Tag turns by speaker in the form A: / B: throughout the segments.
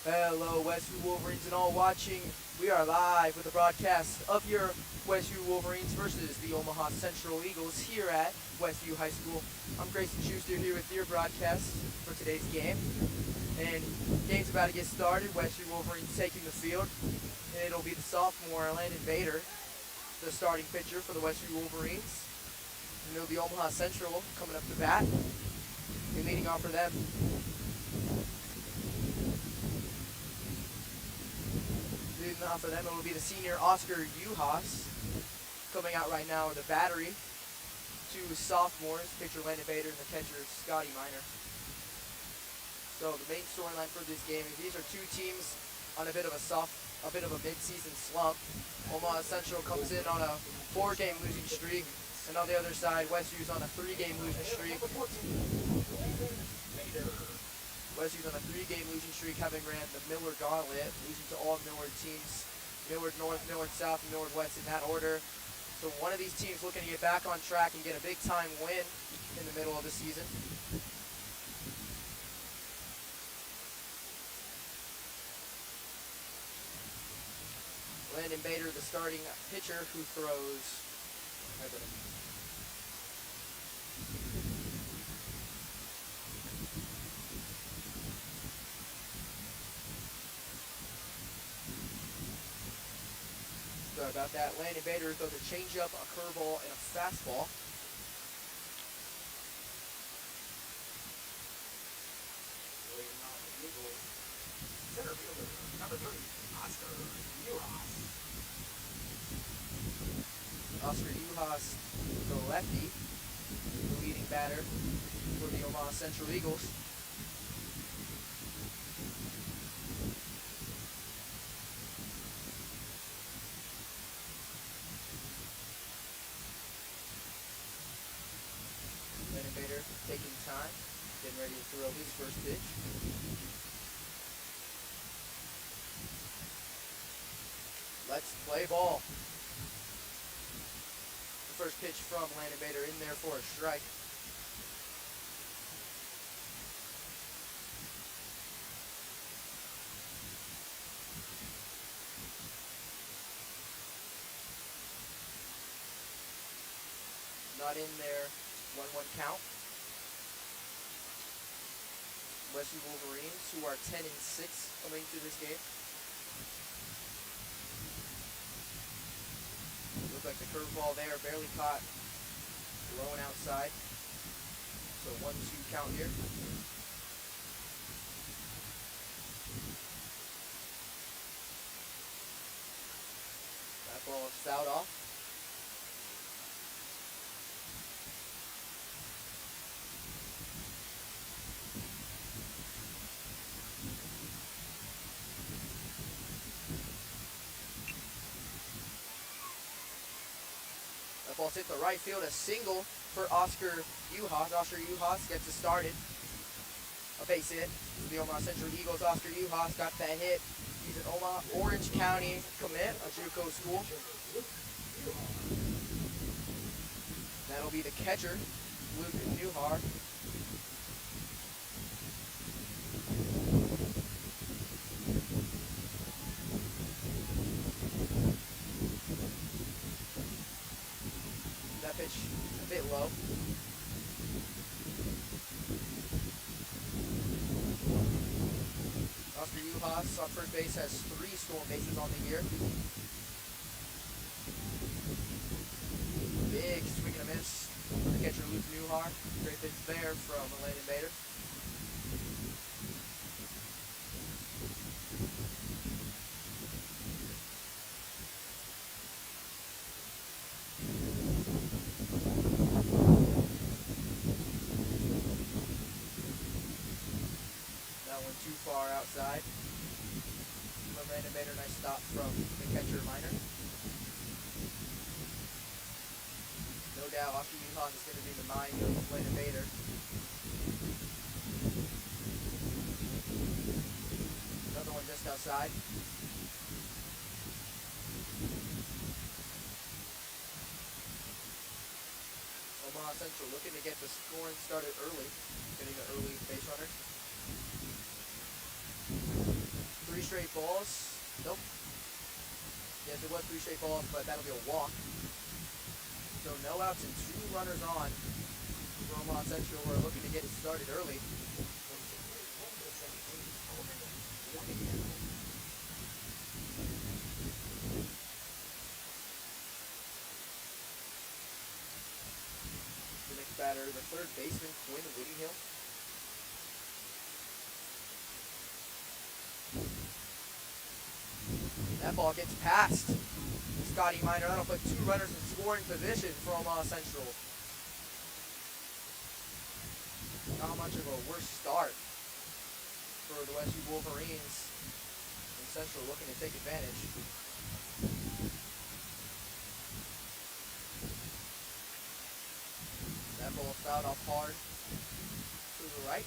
A: Hello, Westview Wolverines and all watching. We are live with a broadcast of your Westview Wolverines versus the Omaha Central Eagles here at Westview High School. I'm Grayson Schuster here with your broadcast for today's game. And game's about to get started. Westview Wolverines taking the field. And it'll be the sophomore Landon Bader, the starting pitcher for the Westview Wolverines. And it'll be Omaha Central coming up to bat. And leading off for them. Leading off for them, it will be the senior Oscar Uhas coming out right now with a battery. Two sophomores, pitcher Landon Bader and the catcher Scotty Miner. So the main storyline for this game is these are two teams on a bit of a mid-season slump. Omaha Central comes in on a 4-game losing streak, and on the other side, Westview's on a 3-game losing streak. Westview's on a 3-game losing streak, having ran the Millard Gauntlet, losing to all Millard teams, Millard North, Millard South, and Millard West in that order. So one of these teams looking to get back on track and get a big-time win in the middle of the season. Landon Bader, the starting pitcher, who throws. Sorry about that. Landon Bader throws a changeup, a curveball, and a fastball.
B: Center fielder, number 3, Oscar Uhas.
A: Oscar Uhas, the lefty, the leading batter for the Omaha Central Eagles. Landon Bader taking time, getting ready to throw his first pitch. Let's play ball. The first pitch from Landon Bader in there for a strike. Not in there, 1-1 count. Westview Wolverines, who are 10-6 coming to this game. Looks like the curveball there, barely caught, blowing outside. So 1-2 count here. That ball is fouled off. That ball's hit the right field, a single for Oscar Uhas. Oscar Uhas gets it started. A base hit. The Omaha Central Eagles, Oscar Uhas got that hit. He's an Omaha Orange County commit, a JUCO school. That'll be the catcher, Luke Newhar. That pitch a bit low. Oscar Uhas on first base has 3 stolen bases on the year. Big swing and a miss for the catcher Luke Newhar. Great pitch there from Landon Bader. That one too far outside. From Landon Bader, nice stop from the catcher Miner. No doubt, Oscar Uhas is going to be the mind of Landon Bader. Another one just outside. Omaha Central looking to get the scoring started early, getting an early base runner. 3 straight balls. Nope. Yes, it was 3 straight balls, but that'll be a walk. So no outs and 2 runners on. Omaha Central were looking to get it started early. The next batter, the third baseman, Quinn Whittinghill. That ball gets past Scotty Miner. That'll put 2 runners in scoring position for Omaha Central. Not much of a worse start for the Westview Wolverines. And Central looking to take advantage. That ball fouled off hard to the right.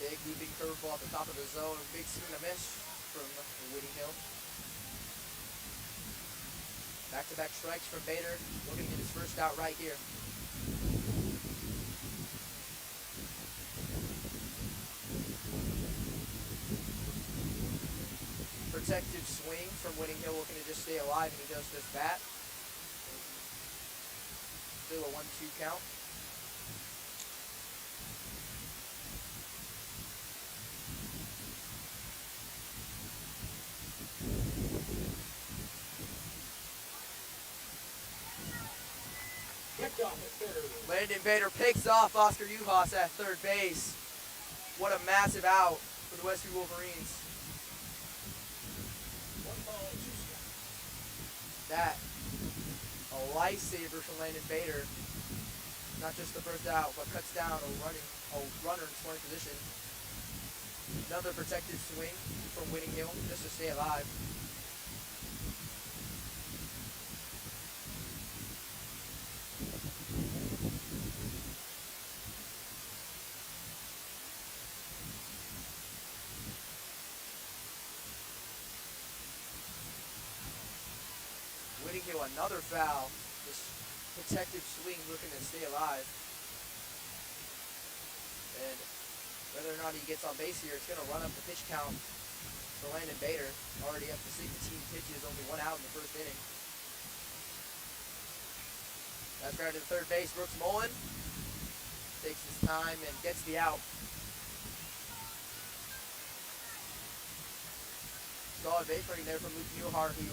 A: Big looping curveball at the top of the zone. Big swing and a miss from Whittinghill. Back-to-back strikes from Bader. Looking to get his first out right here. Protective swing from Whittinghill, looking to just stay alive, and he does this bat. Still a 1-2 count. Landon Bader picks off Oscar Uhas at third base. What a massive out for the Westview Wolverines. That, a lifesaver from Landon Bader. Not just the first out, but cuts down a runner in scoring position. Another protected swing from Whittinghill just to stay alive. Whittinghill, another foul. This protective swing looking to stay alive. And whether or not he gets on base here, it's going to run up the pitch count for Landon Bader. Already up to 16 pitches, only 1 out in the first inning. That's right to the third base. Brooks Mullen takes his time and gets the out. Solid base running there from Luke Newhart, who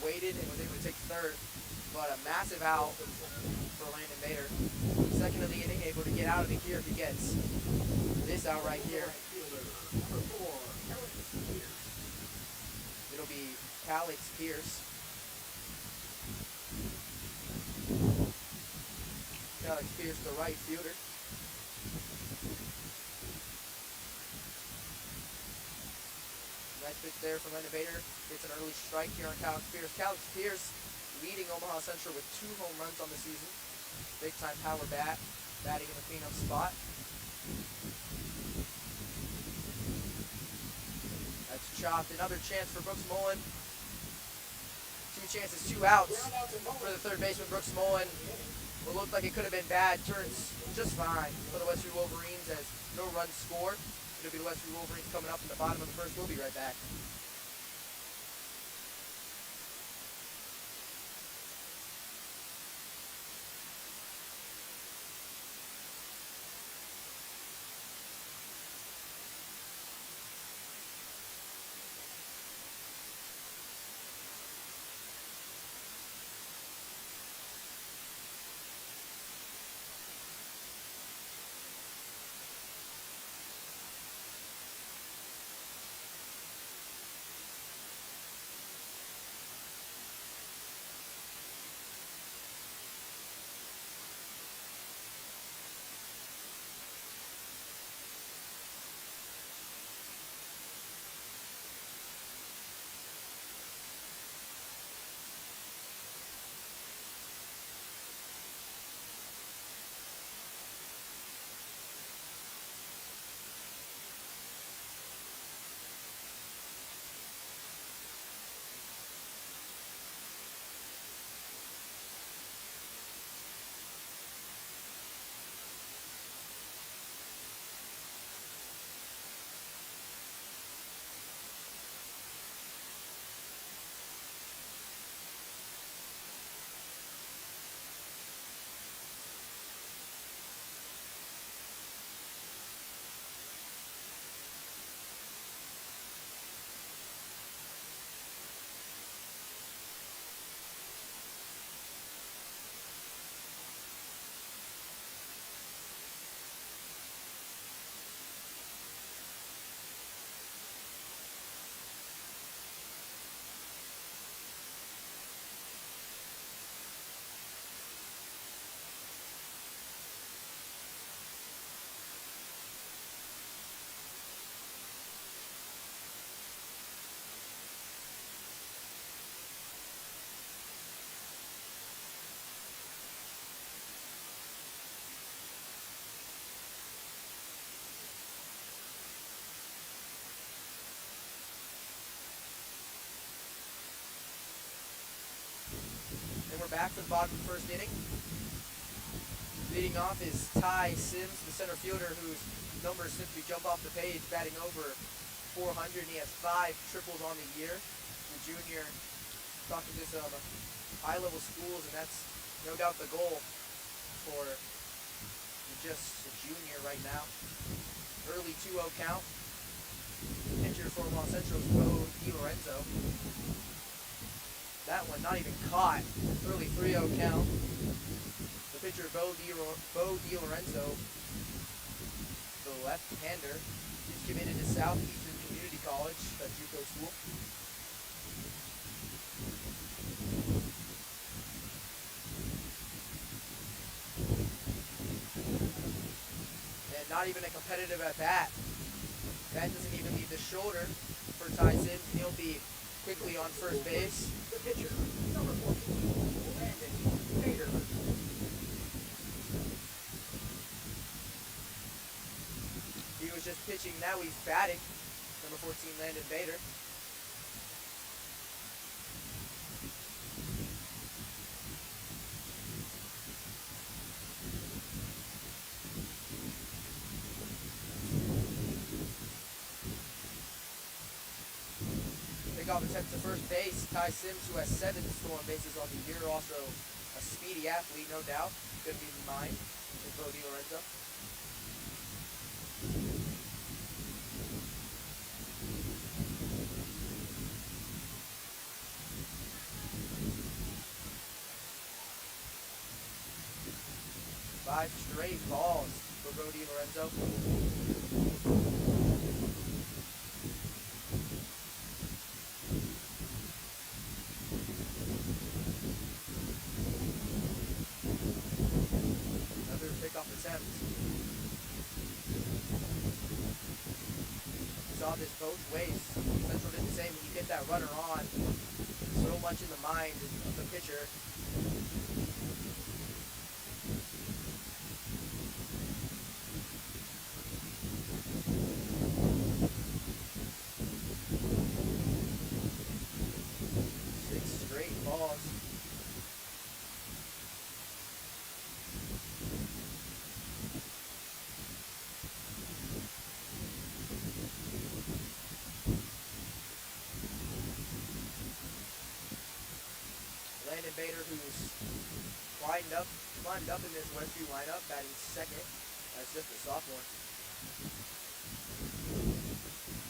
A: waited and was able to take third, but a massive out for Landon Bader. Second of the inning, able to get out of it here if he gets this out right here. It'll be Calix Pierce. Calix Pierce, the right fielder. Nice pitch there from Landon Bader. Gets an early strike here on Calix Pierce. Calix Pierce leading Omaha Central with 2 home runs on the season. Big time power bat. Batting in the cleanup spot. That's chopped. Another chance for Brooks Mullen. 2 chances, 2 outs for the third baseman, Brooks Mullen. What looked like it could have been bad turns just fine for the Westview Wolverines as no runs scored. It'll be the Westview Wolverines coming up in the bottom of the first. We'll be right back. back for the bottom of the first inning. Leading off is Ty Sims, the center fielder, whose numbers simply jump off the page, batting over 400, and he has 5 triples on the year. The junior, talking to some high-level schools, and that's no doubt the goal for just a junior right now. Early 2-0 count. Pitcher for Omaha Central's Bo DiLorenzo. That one not even caught. Early 3-0 count. The pitcher Bo DiLorenzo, the left-hander, is committed to Southeastern Community College, a JUCO school. And not even a competitive at bat. That doesn't even leave the shoulder for Ty Sims. He'll be quickly on first base.
B: The pitcher, number 14, Landon Bader.
A: He was just pitching, now he's batting. Number 14, Landon Bader. Off attempt to first base. Ty Sims, who has 7 stolen bases on the year, also a speedy athlete, no doubt. Couldn't be mine with Bo DiLorenzo. Five straight balls for Bo DiLorenzo. Saw this both ways. Central did the same when you get that runner on. So much in the mind of the pitcher. Six straight balls. Landon Bader, who's climbed up in this Westview lineup, batting second as just a sophomore.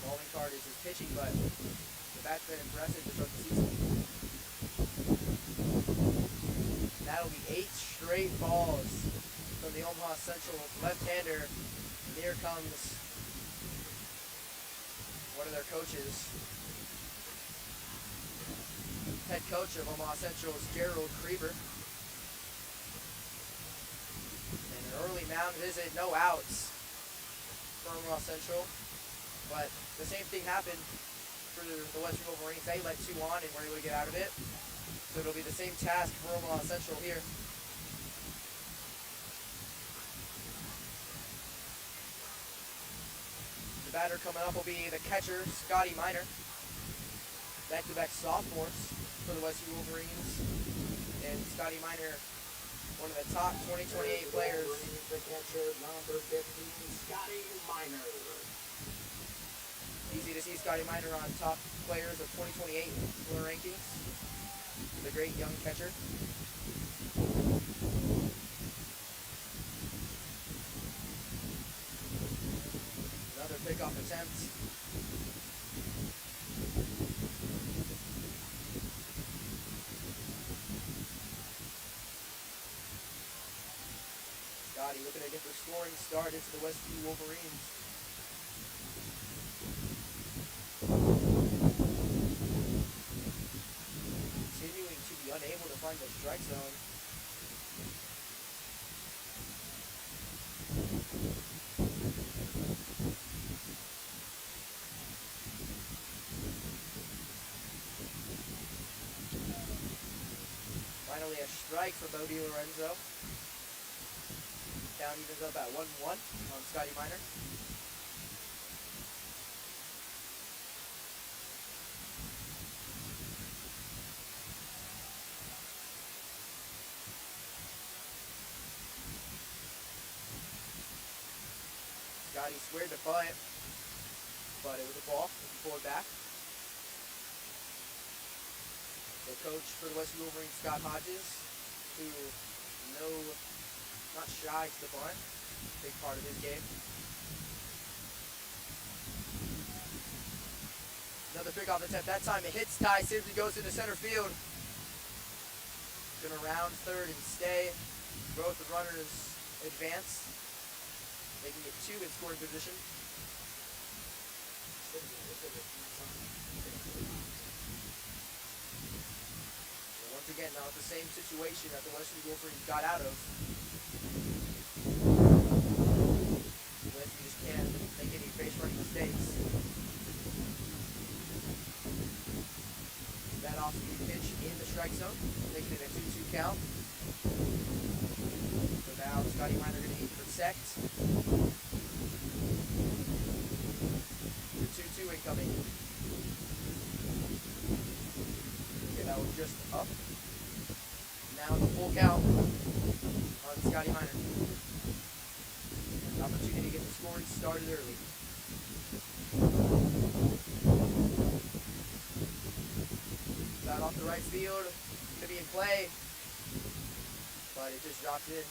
A: Calling card is his pitching, but the bat's been impressive to start the season. That'll be 8 straight balls from the Omaha Central left-hander. And here comes one of their coaches. Head coach of Omaha Central's Gerald Krieber. And an early mound visit, no outs for Omaha Central. But the same thing happened for the Westview Wolverines. They let 2 on and were able to get out of it. So it'll be the same task for Omaha Central here. The batter coming up will be the catcher, Scotty Miner. Back-to-back sophomores for the Westview Wolverines. And Scotty Miner, one of the top 2028 players.
B: The catcher, number 15, Scotty Miner.
A: Easy to see Scotty Miner on top players of 2028 rankings. The great young catcher. Another pickoff attempt. Scotty looking to get their scoring start into the Westview Wolverines. Continuing to be unable to find the strike zone. Finally a strike for Bo DiLorenzo. Down evens up at 1-1 on Scotty Miner. Scotty squared the bunt, but it was a ball. He pulled it back. The coach for the Westview Wolverines, Scott Hodges, who not shy to the bunt, big part of his game. Another pickoff attempt. That time it hits Ty Sims and goes into center field. Gonna round third and stay. Both the runners advance, making it 2 in scoring position. And once again, now it's the same situation that the Westview Wolverines got out of. Westview just can't make any base running mistakes. That off-speed pitch in the strike zone, making it a 2-2 count. So now Scotty Miner going to need to protect. The 2-2 incoming. Okay, that was just up. Now the full count on Scotty Miner. An opportunity to get the scoring started early. That off the right field, could be in play, but it just dropped in.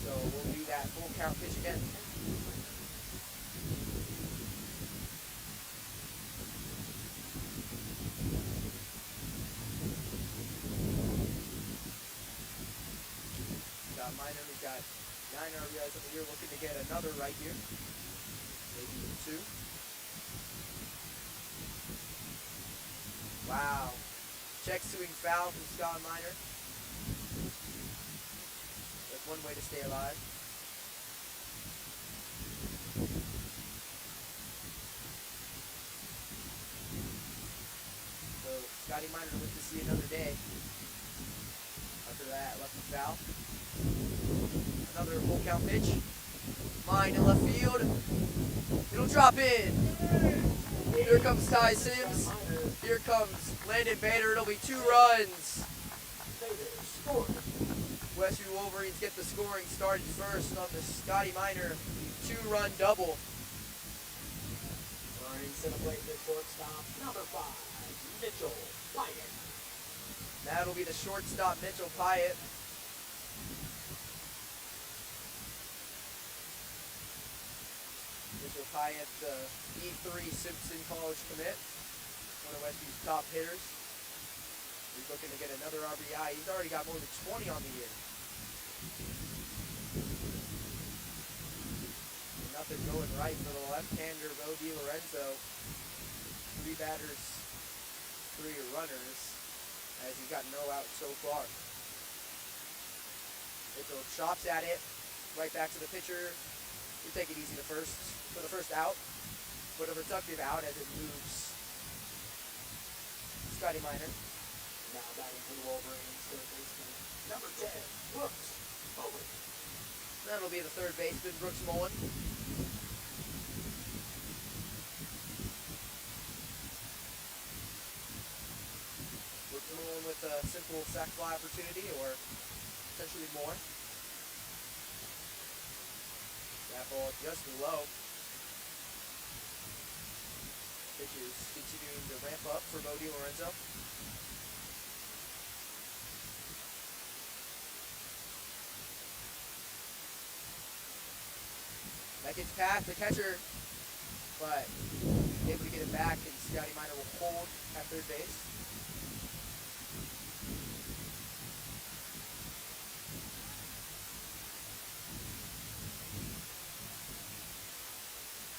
A: So we'll do that full count pitch again. Scott Miner, who's got 9 RBIs of the year, looking to get another right here. Maybe even 2. Wow. Check swing foul from Scott Miner. That's one way to stay alive. So Scotty Miner will live to see another day. After that, lefty foul. Another full count pitch. Line in left field. It'll drop in. Here comes Ty Sims. Here comes Landon Bader. It'll be 2 runs. Westview Wolverines get the scoring started first on the Scotty Miner 2-run double.
B: Wolverines to the plate for shortstop, number 5, Mitchell Pyatt.
A: That'll be the shortstop, Mitchell Pyatt. Mitchell Pyatt, the E3 Simpson College commit, one of Westview's top hitters. He's looking to get another RBI. He's already got more than 20 on the year. Nothing going right for the left-hander, Bo DiLorenzo. 3 batters, 3 runners, as he's got no out so far. Mitchell chops at it, right back to the pitcher. We take it easy for the first out, but a productive out as it moves. Scotty Miner.
B: Now batting for the Wolverines, third baseman, number 10, Brooks Mullen.
A: That'll be the third baseman, Brooks Mullen. Brooks Mullen with a simple sac fly opportunity, or potentially more. That ball just low. Pitches continuing to ramp up for Bo DiLorenzo. That gets past the catcher, but able to get it back, and Scotty Miner will hold at third base.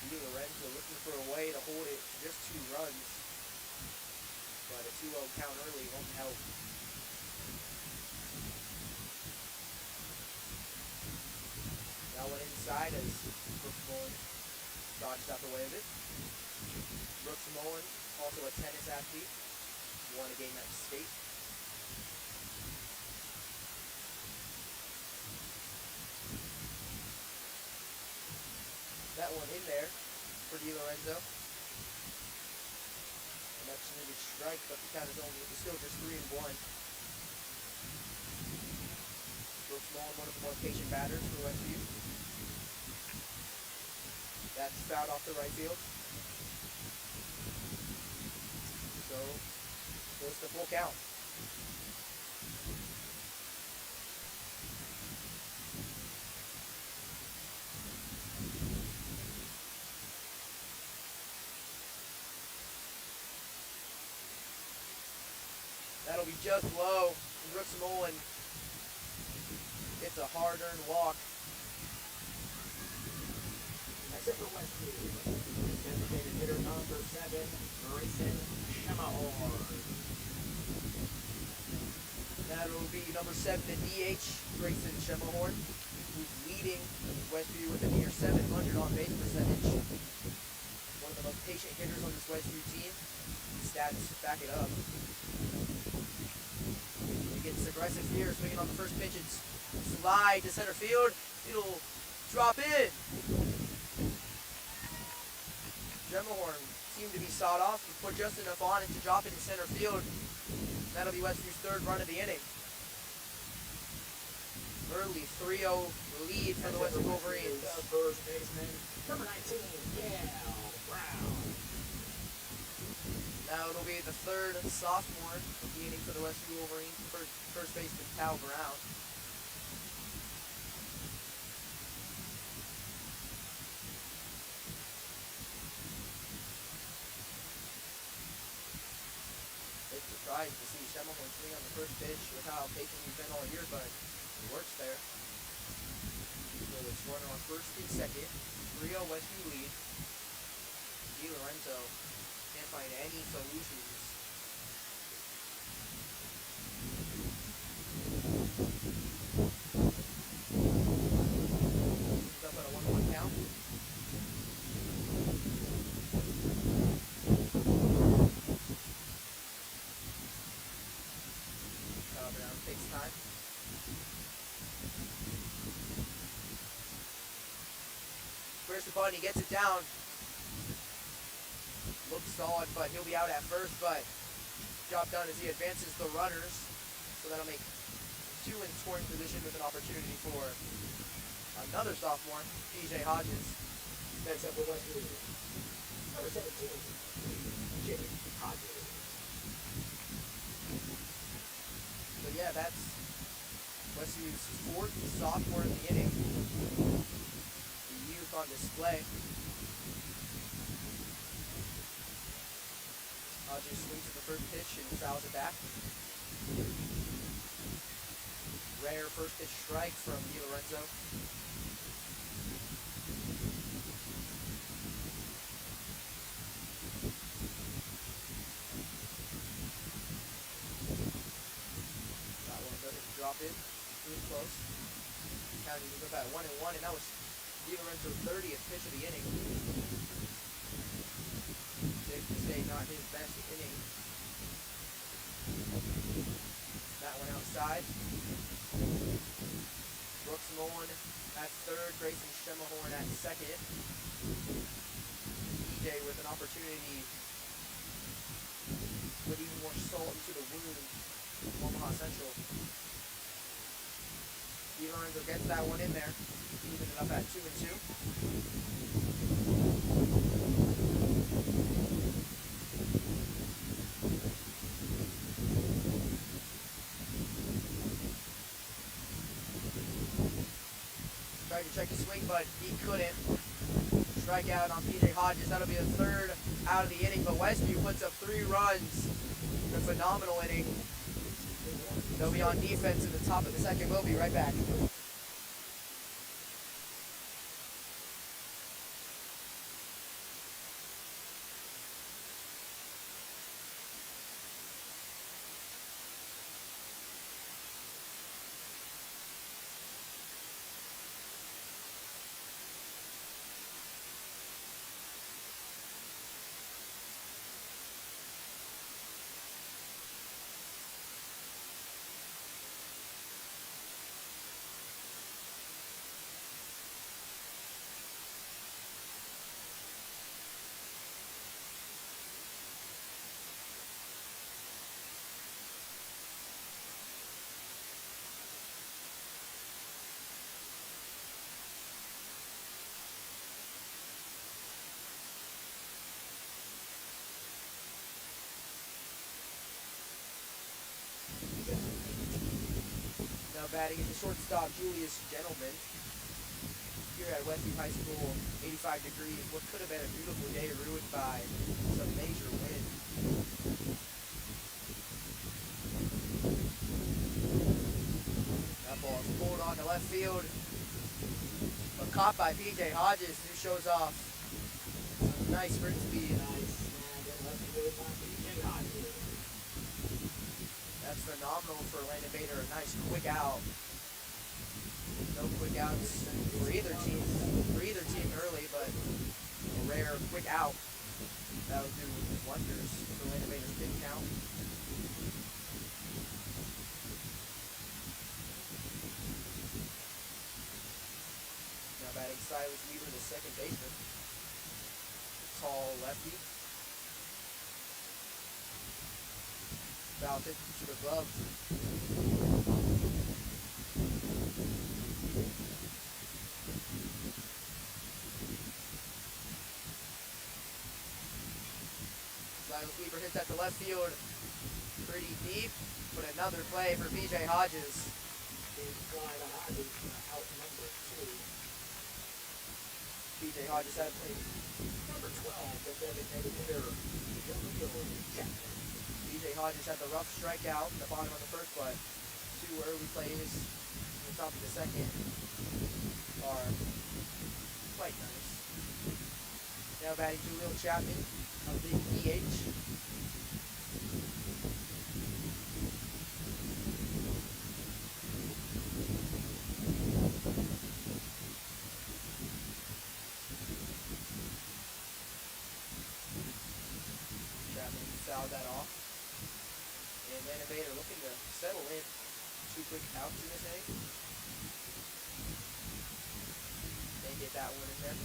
A: DiLorenzo looking for a way to hold it just 2 runs, but a 2-0 count early won't help. That one inside as Brooks Mullen dodged out the way of it. Brooks Mullen, also a tennis athlete, won a game at state. That one in there for DiLorenzo. An extra strike, but the count is still just 3-1. Brooks Mullen, one of the more patient batters for Westview. That's fouled off the right field. So, goes to full count. That'll be just low. Brooks Mullen gets a hard-earned walk.
B: That's it for Westview. Designated hitter number 7, Grayson Shemahorn.
A: That'll be number 7, the DH, Grayson Shemahorn, who's leading Westview with a near 700 on-base percentage. One of the most patient hitters on this Westview team. Stats back it up. He gets aggressive here, swinging on the first pitch. It's slide to center field. It'll drop in. Shemahorn seemed to be sawed off. He put just enough on it to drop it in center field. That'll be Westview's third run of the inning. Early 3-0 lead for the Westview Wolverines.
B: First baseman, number 19, Yale Brown.
A: Now it'll be the third sophomore of the inning for the Westview Wolverines. First baseman, Cal Brown. Surprised to see Shemahorn swing on the first pitch with how patient he's been all year, but it works there. So it's runner on first and second. 3-0 Westview lead. Di Lorenzo can't find any solutions. He's up at a 1-1 count. Brown takes time. Squares the bunt, he gets it down. Looks solid, but he'll be out at first, but job done as he advances the runners. So that'll make 2 in scoring position with an opportunity for another sophomore, PJ Hodges.
B: That's up for Westview. Number 17, PJ Hodges.
A: So yeah, that's Westview's 4th sophomore in the inning. The youth on display. Hodges swings at the first pitch and fouls it back. Rare first pitch strike from Di Lorenzo. Drop in, really close. County was up at 1-1, and that was Di Lorenzo's 30th pitch of the inning. Safe to say, not his best inning. That one outside. Brooks Mullen at third, Grayson Shemahorn at second. DJ with an opportunity to put even more salt into the wound of Omaha Central. Di Lorenzo gets that one in there, even it up at 2-2. Tried to check the swing, but he couldn't. Strikeout on PJ Hodges. That'll be the third out of the inning, but Westview puts up 3 runs. A phenomenal inning. They'll be on defense at the top of the second. We'll be right back. Batting is the shortstop, Julius Gentleman. Here at Westview High School, 85 degrees. What could have been a beautiful day ruined by some major wind. That ball is pulled on to left field. But caught by PJ Hodges, who shows off some nice sprint speed.
B: Nice snag in left field by PJ Hodges.
A: That's phenomenal for Landon Bader. A nice quick out. No quick outs for either team. Early, but a rare quick out. That would do wonders for Landon Bader's pitch count. Now batting Silas Weaver, the second baseman. Tall lefty. Fouled it to the glove. Silas Weaver hits that to left field pretty deep, but another play for PJ Hodges.
B: Big fly to Hodges, out number 2.
A: PJ Hodges had
B: Number 12, the designated hitter, Jaleel Chapman.
A: PJ Hodges had the rough strikeout in the bottom of the first, but 2 early plays in the top of the second are quite nice. Now batting Jaleel Chapman, a big DH. Chapman fouled that off. And Landon Bader looking to settle in. 2 quick outs in this inning. They get that one in there.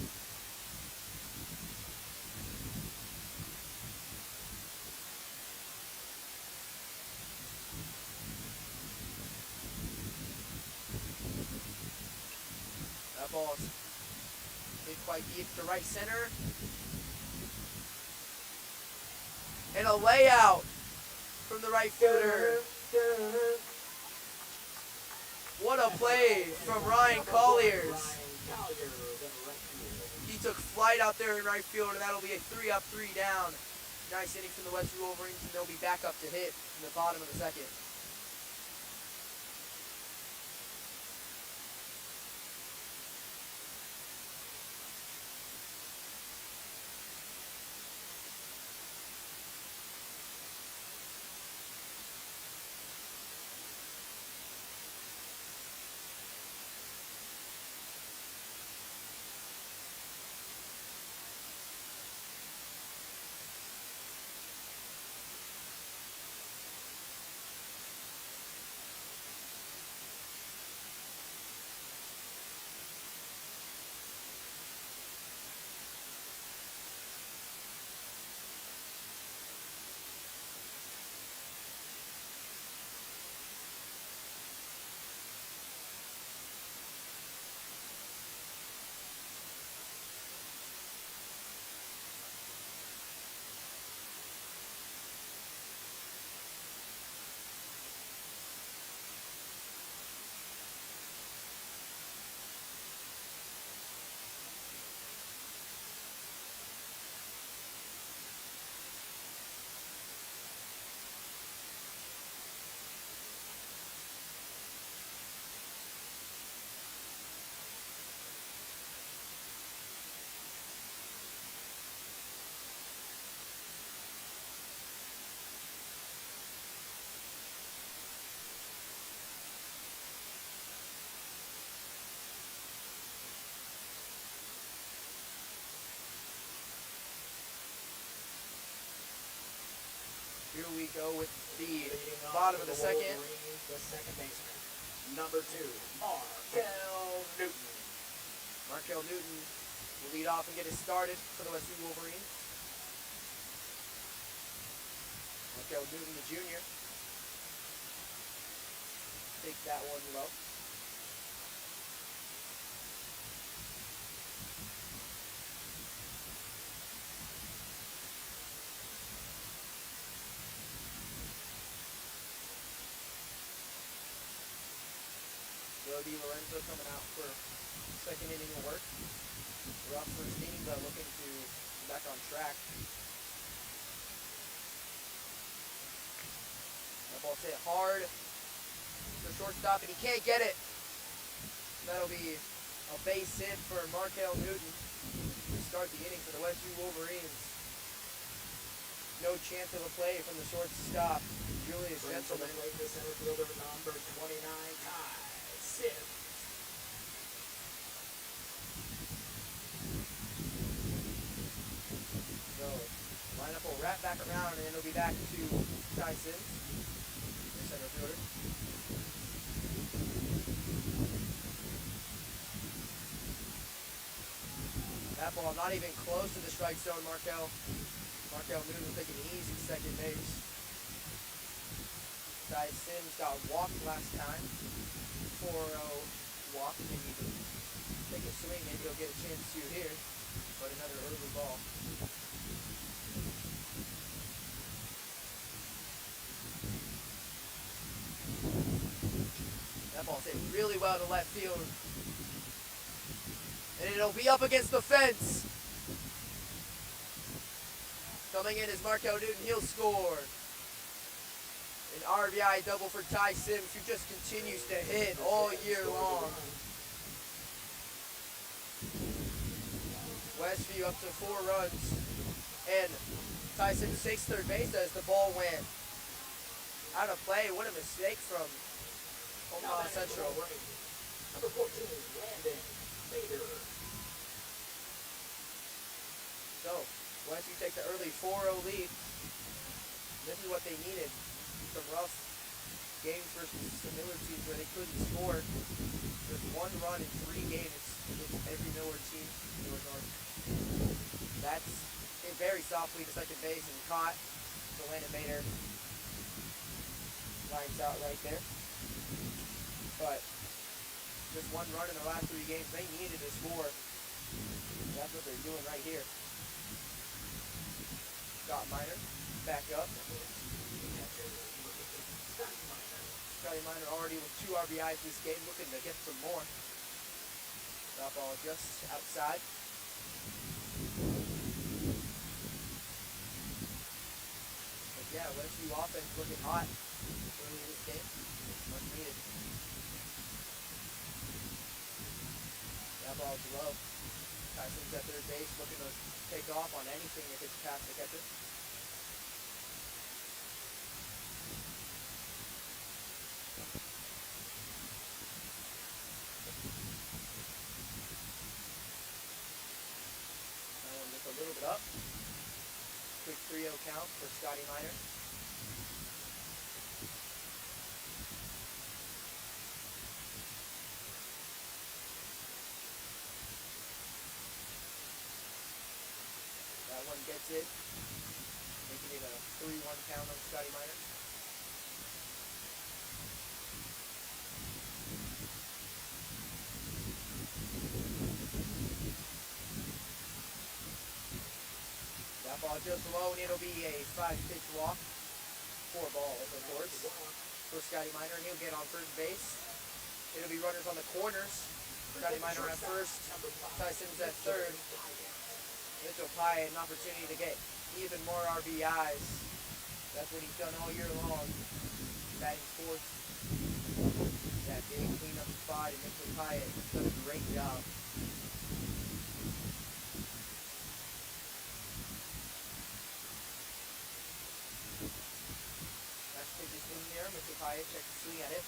A: That ball's hit quite deep to right center. And a layout from the right fielder. What a play from Ryan Colliers. He took flight out there in right field, and that'll be a 3 up, 3 down. Nice inning from the Westview Wolverines, and they'll be back up to hit in the bottom of the second. Here we go with the bottom of the second.
B: The second baseman, number 2, Markel Newton.
A: Markel Newton will lead off and get it started for the Westview Wolverines. Markel Newton, the junior. Takes that one low. also coming out for second inning of work. Rough first inning, but looking to get back on track. That ball's hit hard to shortstop, and he can't get it. That'll be a base hit for Markel Newton to start the inning for the Westview Wolverines. No chance of a play from the shortstop, Julius Gentleman.
B: The center fielder, number 29, Ty Sims.
A: So, lineup will wrap back around, and it'll be back to Ty Sims, the center fielder. That ball not even close to the strike zone, Markel. Markel Newton will take an easy second base. Ty Sims got walked last time. 4-0 walk. Maybe he can take a swing. Maybe he'll get a chance to here. But another early ball. That ball's hit really well to left field. And it'll be up against the fence. Coming in is Markel Newton. He'll score. An RBI double for Ty Sims, who just continues to hit all year long. Westview up to 4 runs. And Ty Sims takes third base as the ball went out of play. What a mistake from Omaha Central.
B: Number 14, Landon Bader.
A: So, Westview takes an early 4-0 lead. This is what they needed. Some rough games versus some Miller teams where they couldn't score. Just 1 run in 3 games against every Miller team in Miller North. That's hit very softly to second base and caught. So Landon Bader lines out right there. But just 1 run in the last 3 games. They needed to score. That's what they're doing right here. Scott Miner, back up. Scotty Miner already with 2 RBIs this game, looking to get some more. That ball just outside. But yeah, Westview offense looking hot early this game. Much needed. That ball's low. Tyson's at third base, looking to take off on anything if it's past the catcher. That one just a little bit up. Quick 3-0 count for Scotty Miner. That one gets it, making it a 3-1 count on Scotty Miner. That ball just low, and it'll be a 5-pitch walk. 4 balls, of course, for Scotty Miner, and he'll get on first base. It'll be runners on the corners. Scotty Miner at first, Tyson's at third. Mitchell Pye an opportunity to get even more RBIs. That's what he's done all year long. Batting fourth. That big cleanup spot, and Mitchell Pye has done a great job. That's pitch is in there. Mitchell Pye checks the swing at it.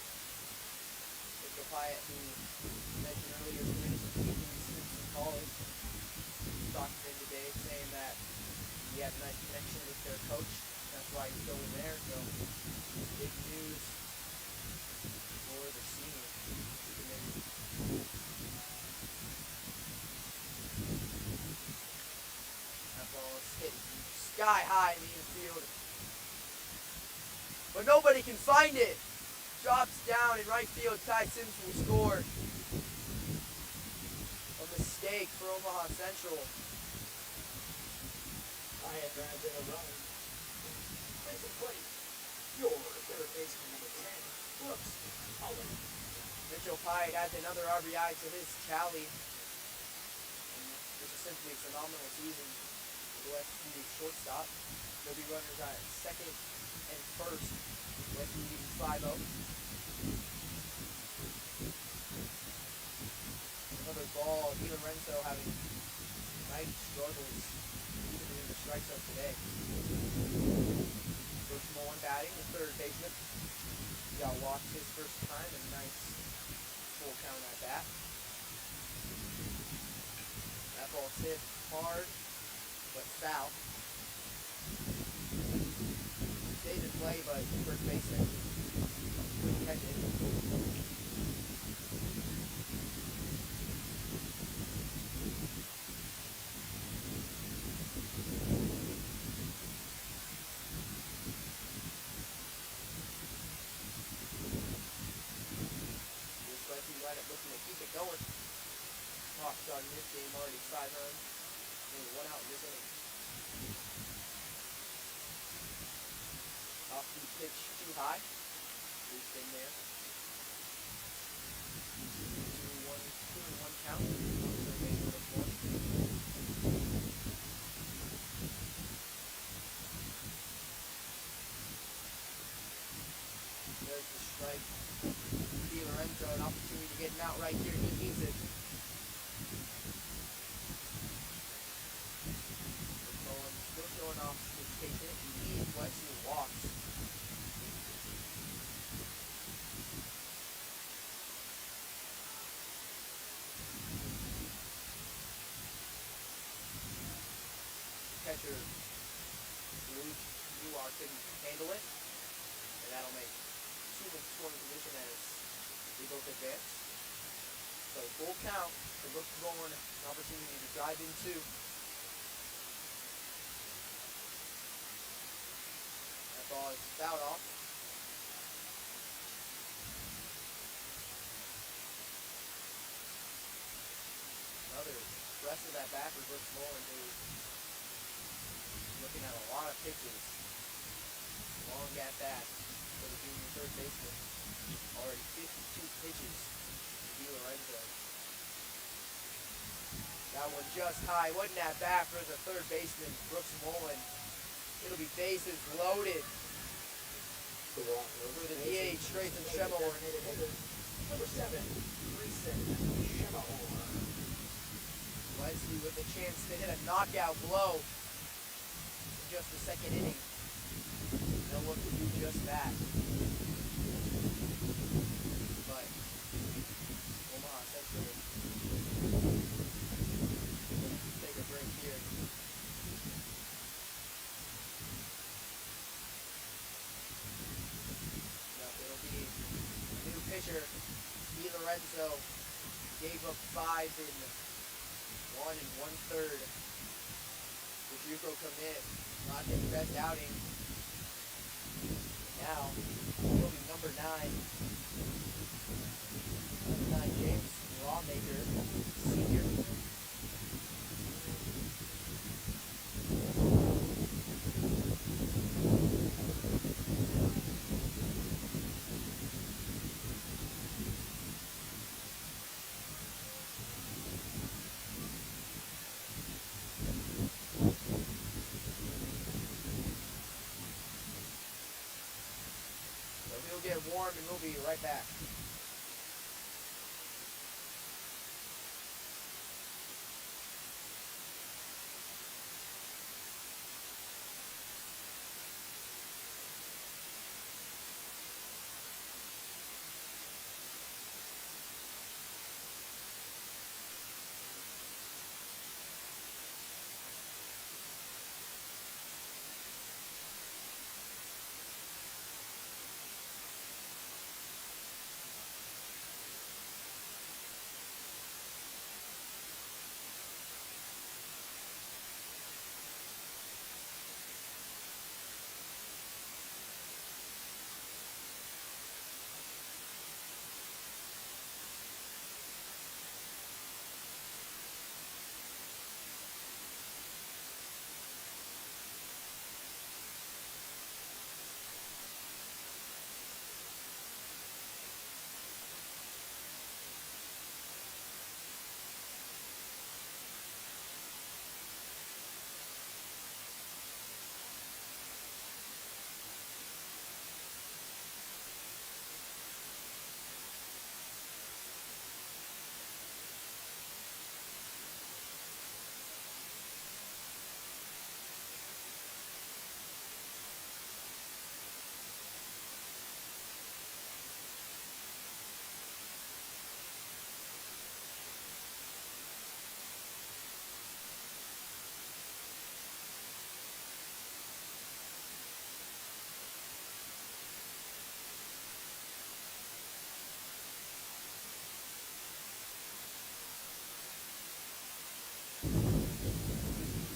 A: Mitchell Pye, who mentioned earlier, since college. Talked to him today saying that he had a nice connection with their coach. That's why he's going there. So, big news for the senior. That ball is hit sky high in the infield. But nobody can find it. Drops down in right field. Ty Sims will score. A mistake for Omaha Central.
B: Pyatt drives in a run. Place in place. Your third baseman, number 10, Brooks Holland.
A: Mitchell Pyatt adds another RBI to his tally. And this is simply a phenomenal season for the Westview shortstop. There'll be runners at second and first. Westview leading 5-0. Another ball. Di Lorenzo having nice struggles even in the strike zone today. Brooks Mullen batting, the third baseman. He got walked his first time, and nice full count at bat. That ball's hit hard, but foul. Stays in play, but first baseman couldn't catch it. Looking to keep it going. Hawks starting this game already 5 runs. Only 1 out in this inning. Off the pitch too high. Loose in there. 2-1 count. There's the strike. Di Lorenzo, an opportunity to get him out right here. He needs it. Mullen still showing off his patience. He needs Westview walks. Catcher Luke Newar couldn't handle it, and that'll make 2 in scoring position as they both advance. So full count for Brooks Mullen, an opportunity to drive in 2. That ball is fouled off. Another impressive at bat for Brooks Mullen, who's looking at a lot of pitches. Long at bat for the junior third baseman. Already 52 pitches to Di Lorenzo. That one just high. Wasn't that bad for the third baseman, Brooks Mullen. It'll be bases loaded for the DH, Grayson Schemmel.
B: Number 7, Grayson Schemmel.
A: Westview with a chance to hit a knockout blow in just the second inning. They'll look to do just that. But Omaha Central take a break here. It'll be a new pitcher. Di Lorenzo gave up 5 in 1 1/3. Juco commit, not his best outing. Now, will be number 9. Number 9, James Lawmaker, senior. He'll get warm and we'll be right back.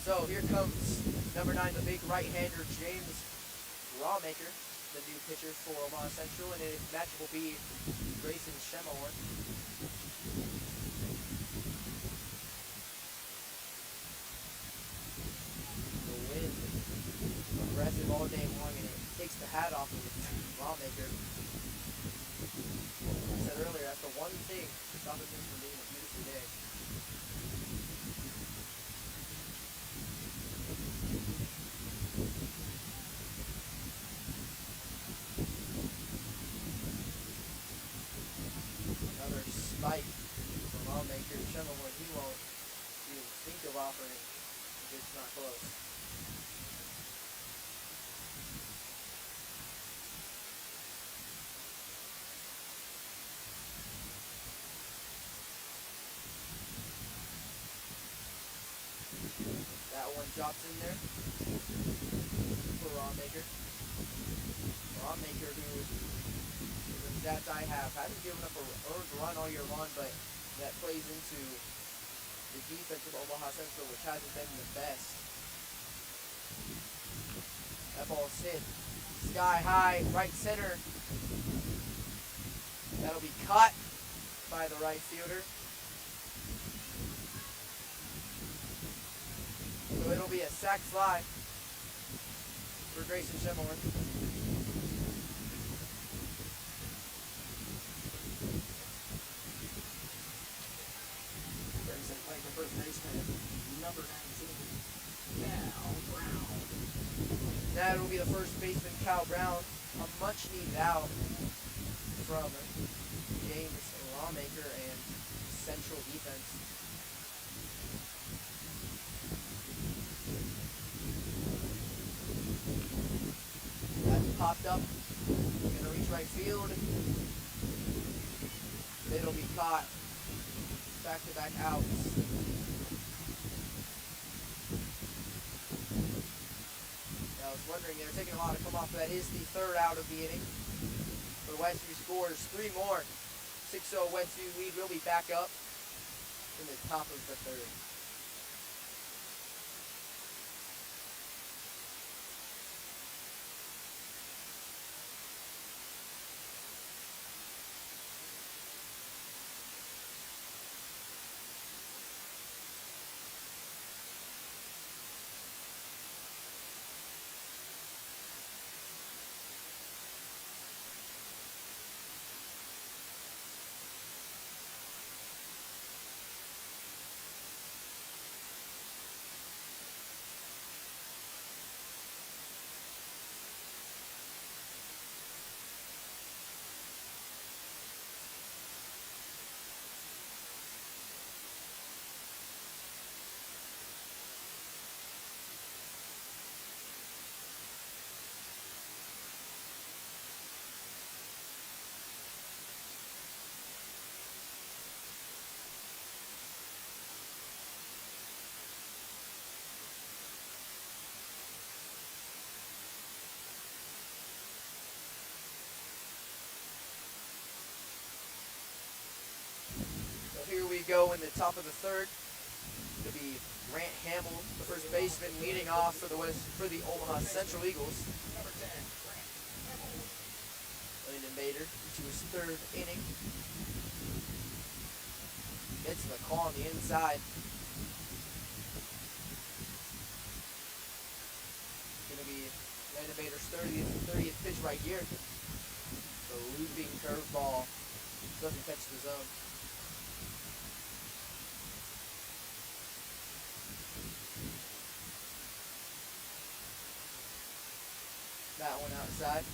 A: So here comes number 9, the big right-hander, James Lawmaker, the new pitcher for Omaha Central, and his match will be Grayson Shemawar. The wind, aggressive all day long, and it takes the hat off of Lawmaker. I said earlier, that's the one thing stopping this from being a beautiful day. Another spike from Lawmaker. Shemawar, he won't even think of offering if it's not close. That one drops in there for Lawmaker. Lawmaker, who, the stats I have, hasn't given up a earned run all year long, but that plays into the defense of Omaha Central, which hasn't been the best. That ball's hit sky high, right center. That'll be caught by the right fielder. So it'll be a sac fly for Grayson Shemawar.
B: Grayson playing for first baseman, number 19, Cal Brown.
A: That will be the first baseman, Cal Brown. A much needed out from James Lawmaker and Central defense. That's popped up. Gonna reach right field. It'll be caught. Back-to-back outs. I was wondering, they're taking a while to come off. That is the third out of the inning. But Westview scores 3 more. 6-0 Westview lead will be back up in the top of the third. Here we go in the top of the third. It'll be Grant Hamill, the first baseman, leading off for the Omaha Central Eagles.
B: Number 10, Grant Hamill.
A: Landon Bader into his third inning. Gets the call on the inside. Gonna be Landon Bader's 30th pitch right here. The looping curveball doesn't catch the zone. That one outside.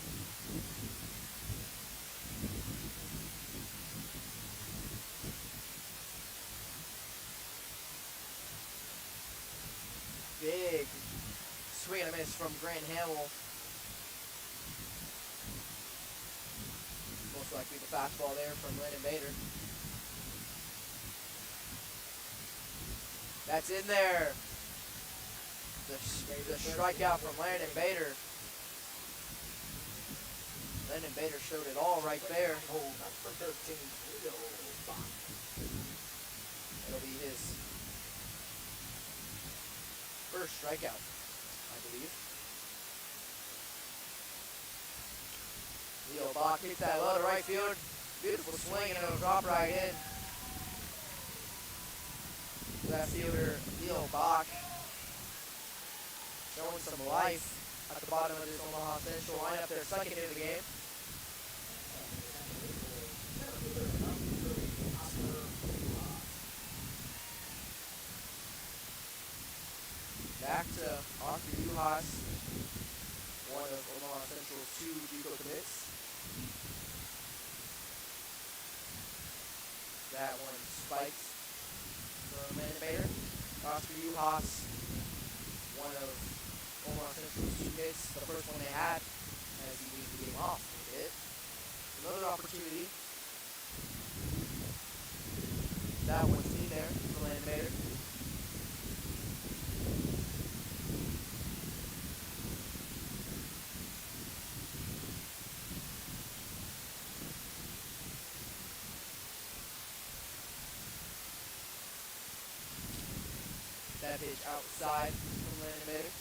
A: Big swing and a miss from Grant Hamill. Most likely the fastball there from Landon Bader. That's in there. The strikeout from Landon Bader. Landon Bader showed it all right there.
B: Hold up for 13, Will Bach.
A: It'll be his first strikeout, I believe. Leo Bach hits that low to right field. Beautiful swing and it'll drop right in. Left fielder Leo Bach showing some life at the bottom of this Omaha Central lineup. Their second hit of the game. Back to Oscar Uhas, one of Omaha Central's 2 JUCO commits. That one spiked from Landon Bader. Oscar Uhas, one of Omaha Central's 2 hits, the first one they had, as he leads the game off with a hit. Another opportunity. That one's in there for Landon Bader. That pitch outside from Landon Bader.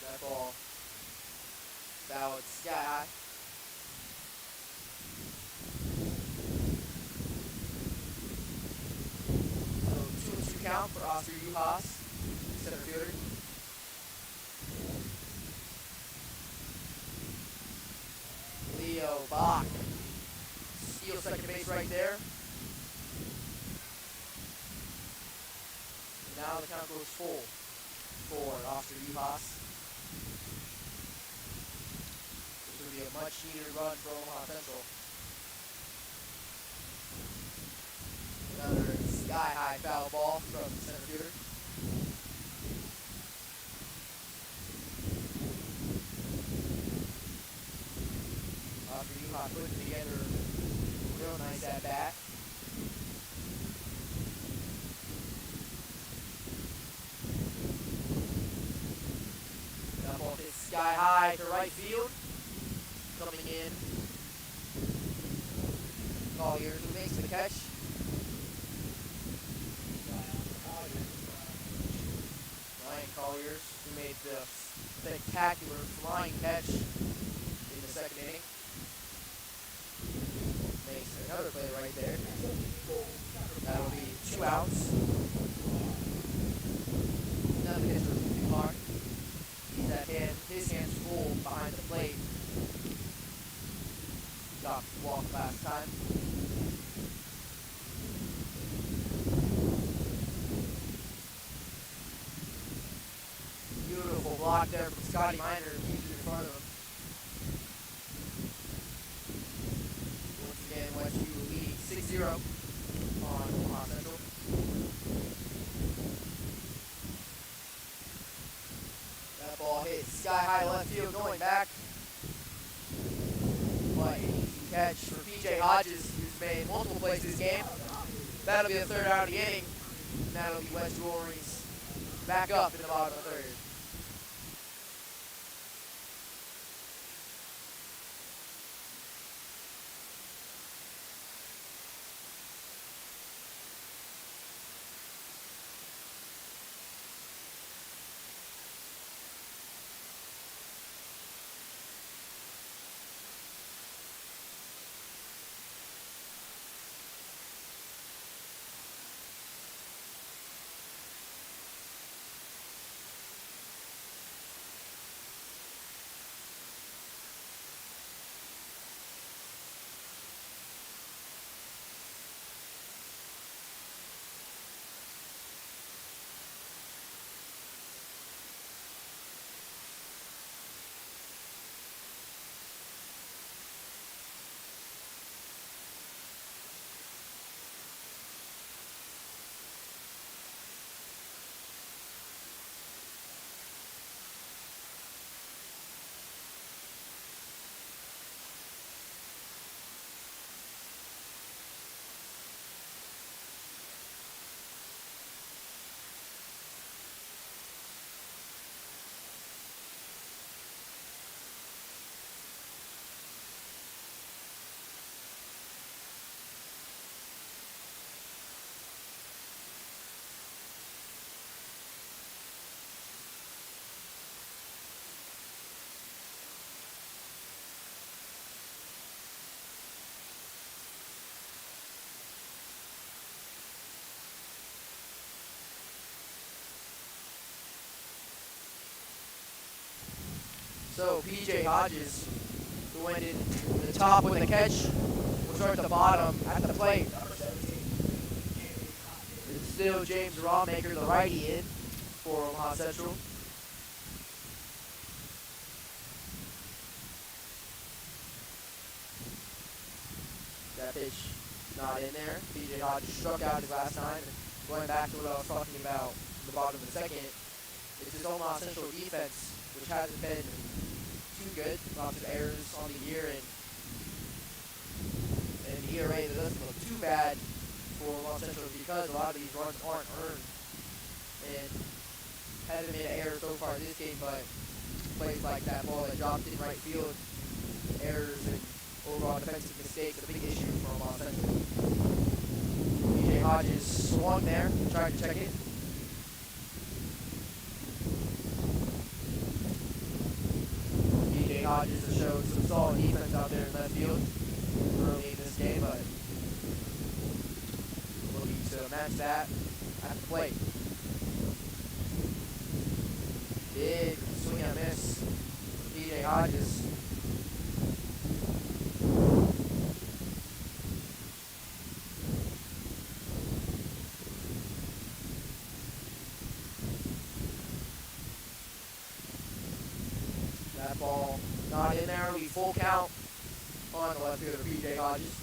A: That ball bowed sky high. So 2-2 count for Oscar Uhas, center fielder. Leo Bach steals second base right there. Now the count goes full for Oscar Uhas. This would be a much needed run for Omaha Central. Another sky high foul ball from the center fielder. Oscar Uhas putting together a real nice at bat. That ball hits sky high to right field. Coming in, Colliers, who makes the catch. Ryan Colliers, who made the spectacular flying catch in the second inning. Makes another play right there. That'll be 2 outs. Another pitch was too hard. His hands full behind the plate. Got the walk last time. Beautiful block there from Scotty Miner, keeps it in front of him. Once again, Westview leading 6-0 on Omaha Central. That ball hits sky high left field, going back. What an easy catch for PJ Hodges, who's made multiple plays this game. That'll be the third out of the inning. And that'll be Westview Wolverines back up in the bottom of the third. So PJ Hodges, who went in the top with the catch, will start at the bottom at the plate. It's still James Rawmaker, the righty in for Omaha Central. That pitch not in there. PJ Hodges struck out his last time. And going back to what I was talking about at the bottom of the second, it's his Omaha Central defense, which hasn't been too good. Lots of errors on the year, and an ERA that doesn't look too bad for Omaha Central because a lot of these runs aren't earned. And hasn't made an error so far this game, but plays like that ball that dropped in right field, errors and overall defensive mistakes, a big issue for Omaha Central. PJ Hodges swung there, tried to check it. PJ Hodges has showed some solid defense out there in left field early in this game, but looking to match that at the plate. Big swing and miss. PJ Hodges. That ball not in there. It'll be full count on the left fielder, PJ Hodges.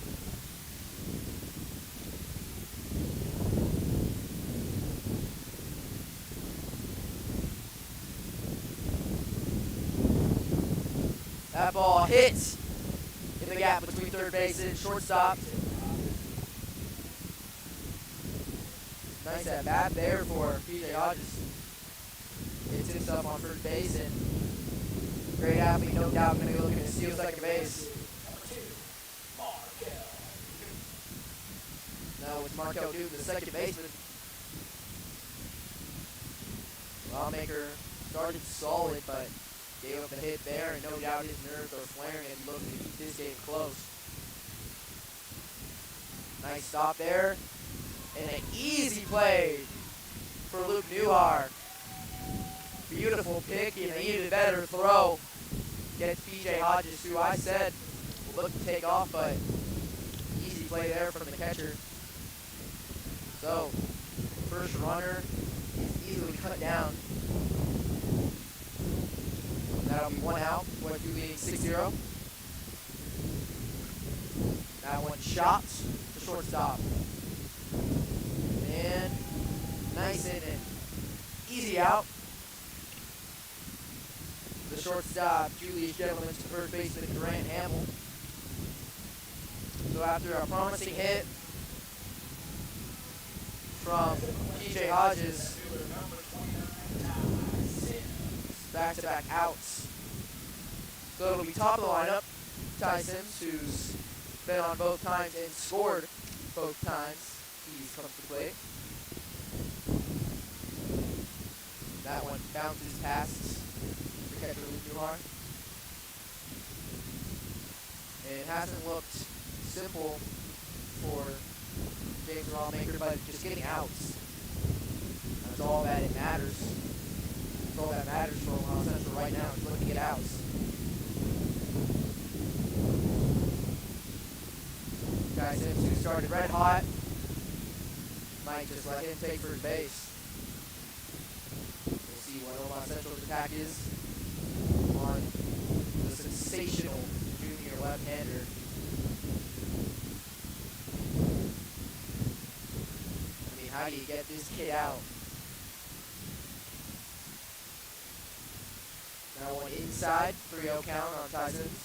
A: That ball hit in the gap between third base and shortstop. Nice at bat there for PJ Hodges. Hits himself on first base, and great athlete, no doubt, going to be looking to steal second base. Now with Markel Duke, the second baseman. Lawmaker started solid, but gave up a hit there, and no doubt his nerves are flaring and looking to keep this game close. Nice stop there, and an easy play for Luke Newhar. Beautiful pick and an even better throw. Gets PJ Hodges, who I said will look to take off, but easy play there from the catcher. So, first runner is easily cut down. That'll be one out. Westview leading 6-0. That one shot to shortstop. And nice in and easy out. The shortstop, Julius Gentleman, to first baseman Durant Hamill. So after a promising hit from PJ Hodges, back-to-back outs. So it'll be top of the lineup. Ty Sims, who's been on both times and scored both times he's come to play. That one bounces past the catcher Luke Newhar. And it hasn't looked simple for James Rawmaker, but just getting outs. That's all that it matters. That's all that matters for Omaha Central right now, is looking at outs. Guy Sims, who started red hot, might just let him take first base. We'll see what Omaha Central's attack is on the sensational junior left-hander. I mean, how do you get this kid out? Now one inside, 3-0 count on Ty Sims.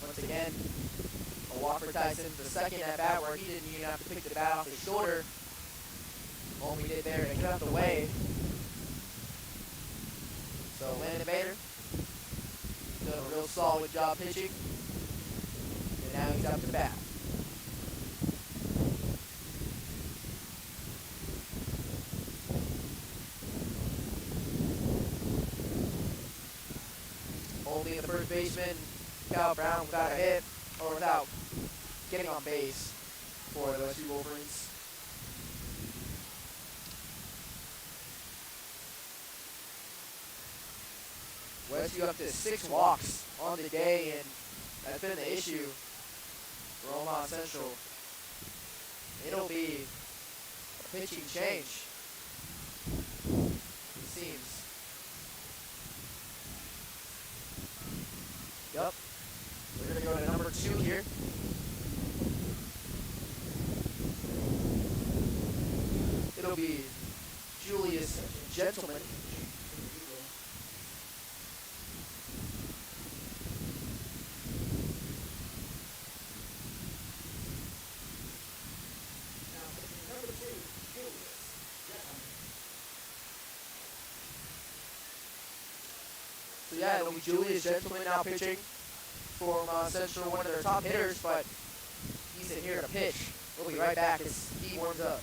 A: Once again, a walk for Ty Sims, the second at bat where he didn't even have to pick the bat off his shoulder. Only did there to get out the way. So Landon Bader doing a real solid job pitching. And now he's up to bat. Only the first baseman, Cal Brown, without a hit, or without getting on base for the Westview Wolverines. Westview up to 6 walks on the day, and that's been the issue for Omaha Central. It'll be a pitching change, it seems. Yup. We're going to go to number 2 here. It'll be Julius Gentleman. So yeah, it'll be Julius Gentleman now pitching for Central, one of their top hitters, but he's in here to pitch. We'll be right back as he warms up.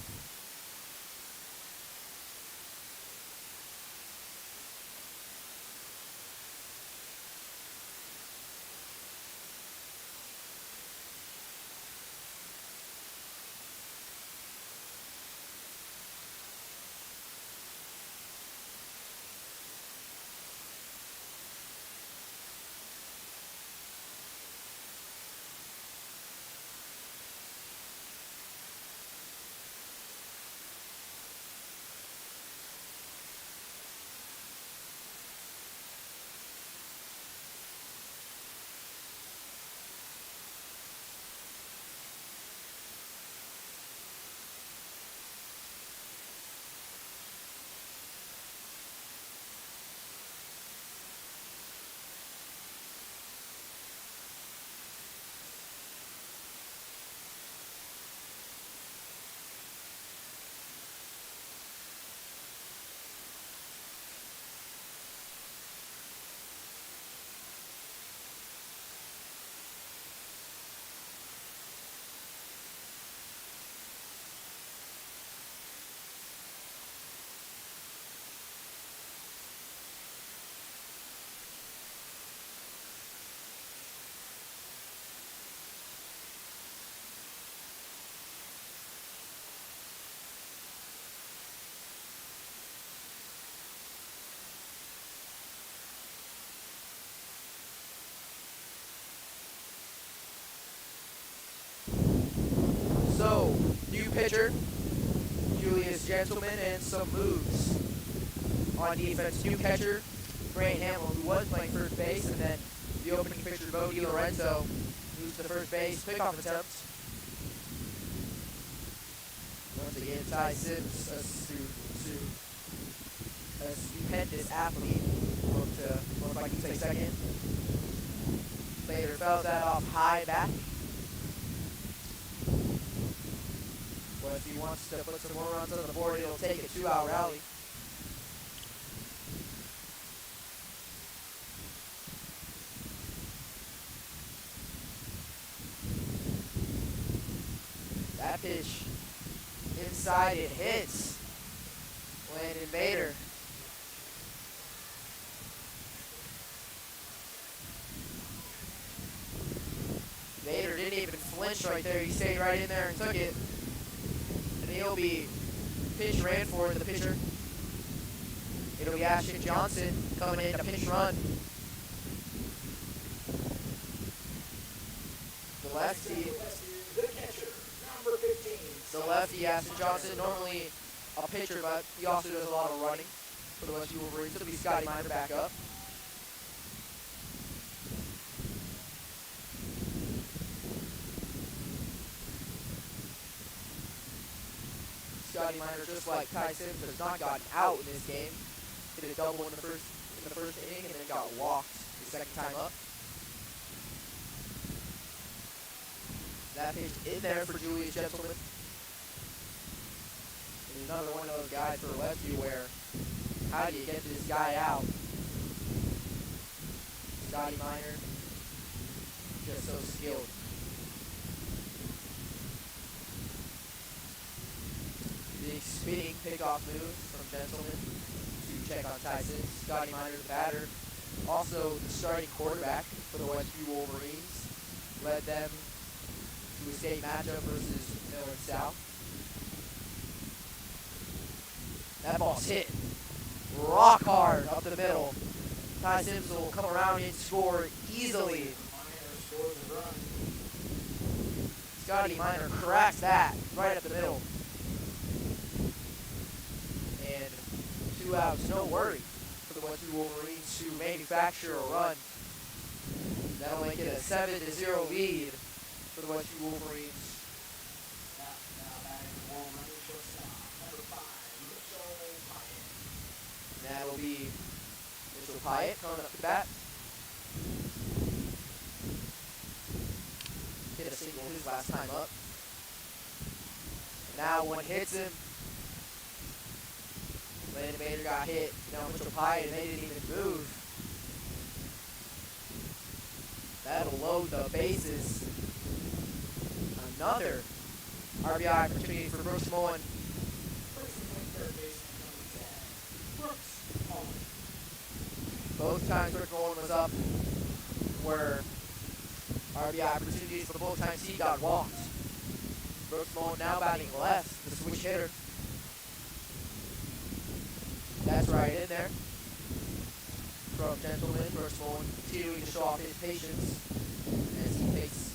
A: So, new pitcher, Julius Gentleman, and some moves on defense. New catcher, Grant Hamill, who was playing first base, and then the opening pitcher, Bo DiLorenzo, moves to first base. Pickoff attempt. Once again, Ty Sims, a stupendous athlete, looked like he'd take second. Later fouls that off high back. But if he wants to put some more runs on the board, it'll take a 2-out rally. That pitch inside, it hits Landon Vader. Vader didn't even flinch right there. He stayed right in there and took it. And he'll be pitch ran for the pitcher. It'll be Ashton Johnson coming in to pinch run. The lefty.
B: The catcher, number 15.
A: The lefty, Ashton Johnson, normally a pitcher, but he also does a lot of running for the Westview Wolverines. It'll be Scotty Miner back up. Scotty Miner, just like Ty Sims, has not gotten out in this game. Hit a double in the first inning and then got walked the second time up. That pitch in there for Julius Gentleman. And another one of those guys for Westview where, how do you get this guy out? Scotty Miner, just so skilled. Big spinning pickoff move from Gentleman to check on Tyson. Scotty Miner, the batter, Also, the starting quarterback for the Westview Wolverines led them to a state matchup versus Miller South. That ball's hit rock hard up the middle. Ty Sims will come around and score easily. Scotty Miner cracks that right up the middle. And 2 outs, no worry for the Westview Wolverines to manufacture a run. That'll make it a 7-0 lead for the Westview Wolverines. That'll be Mitchell Pyatt coming up to bat. Hit a single his last time up. And now one hits him. Landon Bader got hit. Now Mitchell Pyatt, and they didn't even move. That'll load the bases. Another RBI opportunity for Brooks Mullen. Both times Brooks Mullen was up were RBI opportunities, but both times he got walked. Brooks Mullen now batting left, the switch hitter. That's right in there. From gentleman, Brooks Mullen continuing to show off his patience as he takes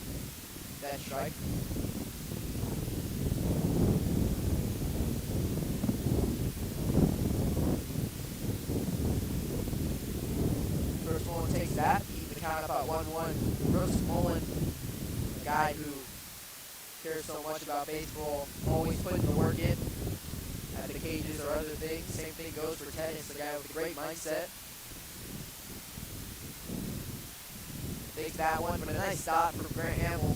A: that strike. Brooks Mullen takes that, keeping the count up at 1-1. Brooks Mullen, a guy who cares so much about baseball, always putting the work in at the cages or other things. Same thing goes for tennis, a guy with a great mindset. Takes that one, but a nice stop from Grant Hamill.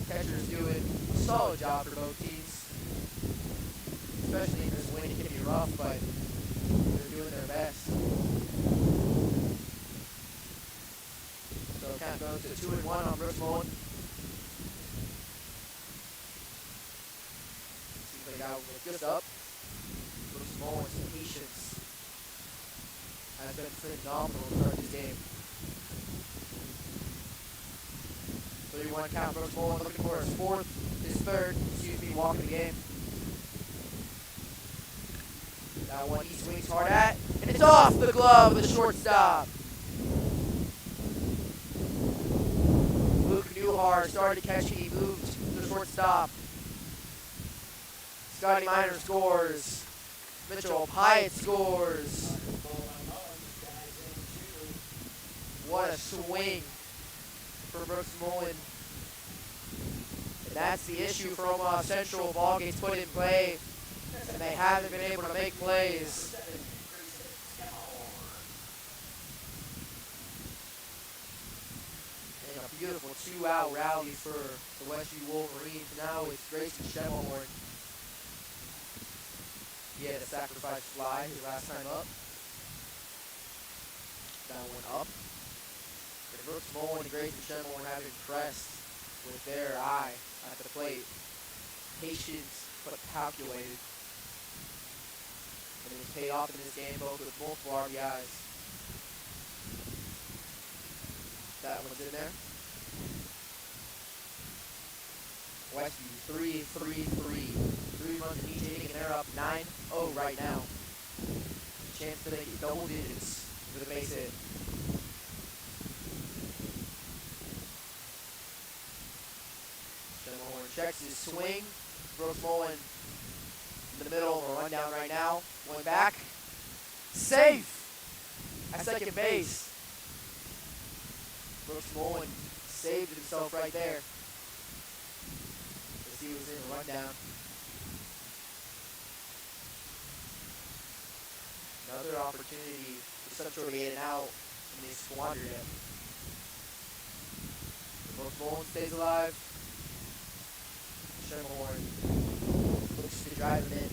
A: Catcher's doing a solid job for both teams. Especially in this wind, it can be rough, but they're doing their best. So count goes to 2-1 on Brooks Mullen. Seems like I was just up. Brooks Mullen's patience has been phenomenal to start this game. 3-1 count. Brooks Mullen looking for his third walk of the game. That one he swings hard at, and it's off the glove of the shortstop. Luke Newhart started catching, he moved to the shortstop. Scotty Miner scores. Mitchell Pyatt scores. What a swing for Brooks Mullen. And that's the issue for Omaha Central. Ball gets put in play, and they haven't been able to make plays. And a beautiful 2-out rally for the Westview Wolverines. Now it's Grayson Schemelhorn. He had a sacrifice fly his last time up. That one up. Brooks Mullen and Grayson Schemelhorn have impressed with their eye at the plate. Patient but calculated. And it's paid off in this game, both with multiple RBIs. That one's in there. Westview 3-3-3. 3 runs in each inning, and they're up 9-0 right now. Chance to make it double digits with a base hit. Schemelhorn checks his swing. Brooks Mullen in the middle of a rundown right now. Going back. Safe at second base. Brooks Mullen saved himself right there as he was in a rundown. Another opportunity for Central to get it out, and they squandered it. Brooks Mullen stays alive. Schemelhorn looks to drive him in.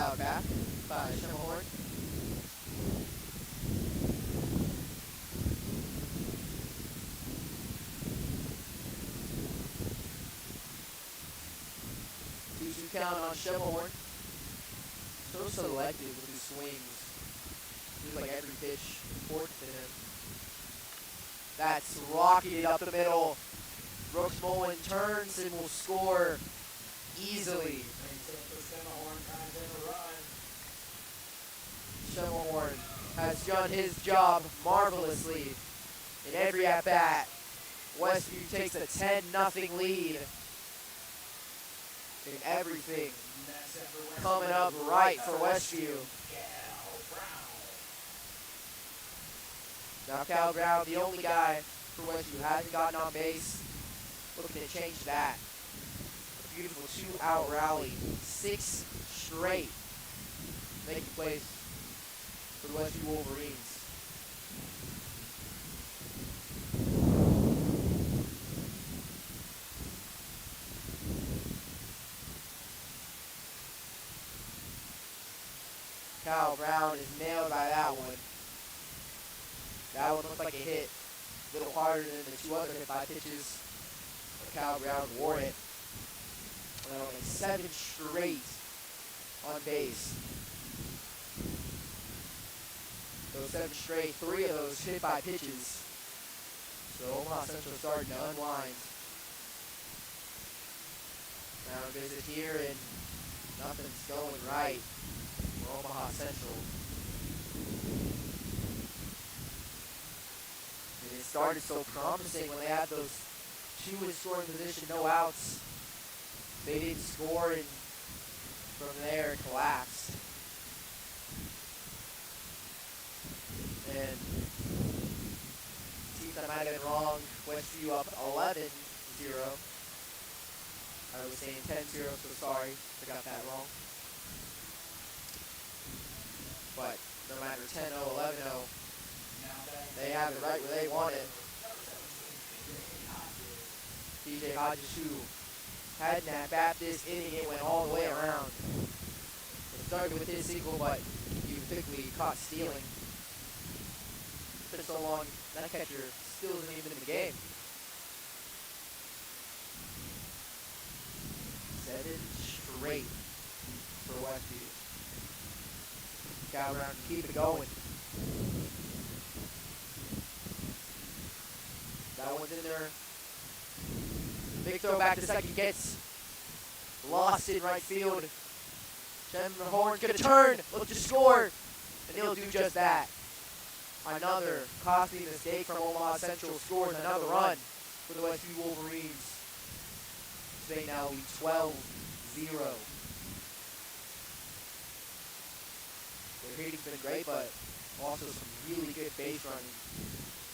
A: Cloud back by Schimmelhorn. Two count on Schimmelhorn. So selective with his swings. Seems like every pitch important to him. That's rocketed up the middle. Brooks Mullen turns and will score easily. Schimmelhorn has done his job marvelously in every at-bat. Westview takes a 10-0 lead in everything. Coming up right for Westview. Now Cal Brown, the only guy for Westview who hasn't gotten on base, looking to change that. A beautiful 2-out rally, 6 straight, making plays for the Westview Wolverines. Cal Brown is nailed by that one. That one looked like a hit. A little harder than the two other hit-by pitches. But Cal Brown wore it. And that'll make 7 straight on base. Those 7 straight, 3 of those hit-by pitches. So Omaha Central starting to unwind. Now a visit here and nothing's going right for Omaha Central. And it started so promising when they had those 2 in scoring position, no outs. They didn't score, and from there it collapsed. And seems I might have been wrong. Westview up 11-0. I was saying 10-0, so sorry. I got that wrong. But no matter 10-0, 11-0, they have it right where they want it. DJ Hodges, who had an at-bat this inning, it went all the way around. It started with his single, but he quickly caught stealing. It's been so long, that catcher still isn't even in the game. 7 straight for Westview. Cal Brown to keep it going. That one's in there. Big throw back to second, gets lost in right field. Schimmelhorn's gonna turn, look to score, and he'll do just that. Another costly mistake from Omaha Central scores another run for the Westview Wolverines. They now lead 12-0. Their hitting's been great, but also some really good base running.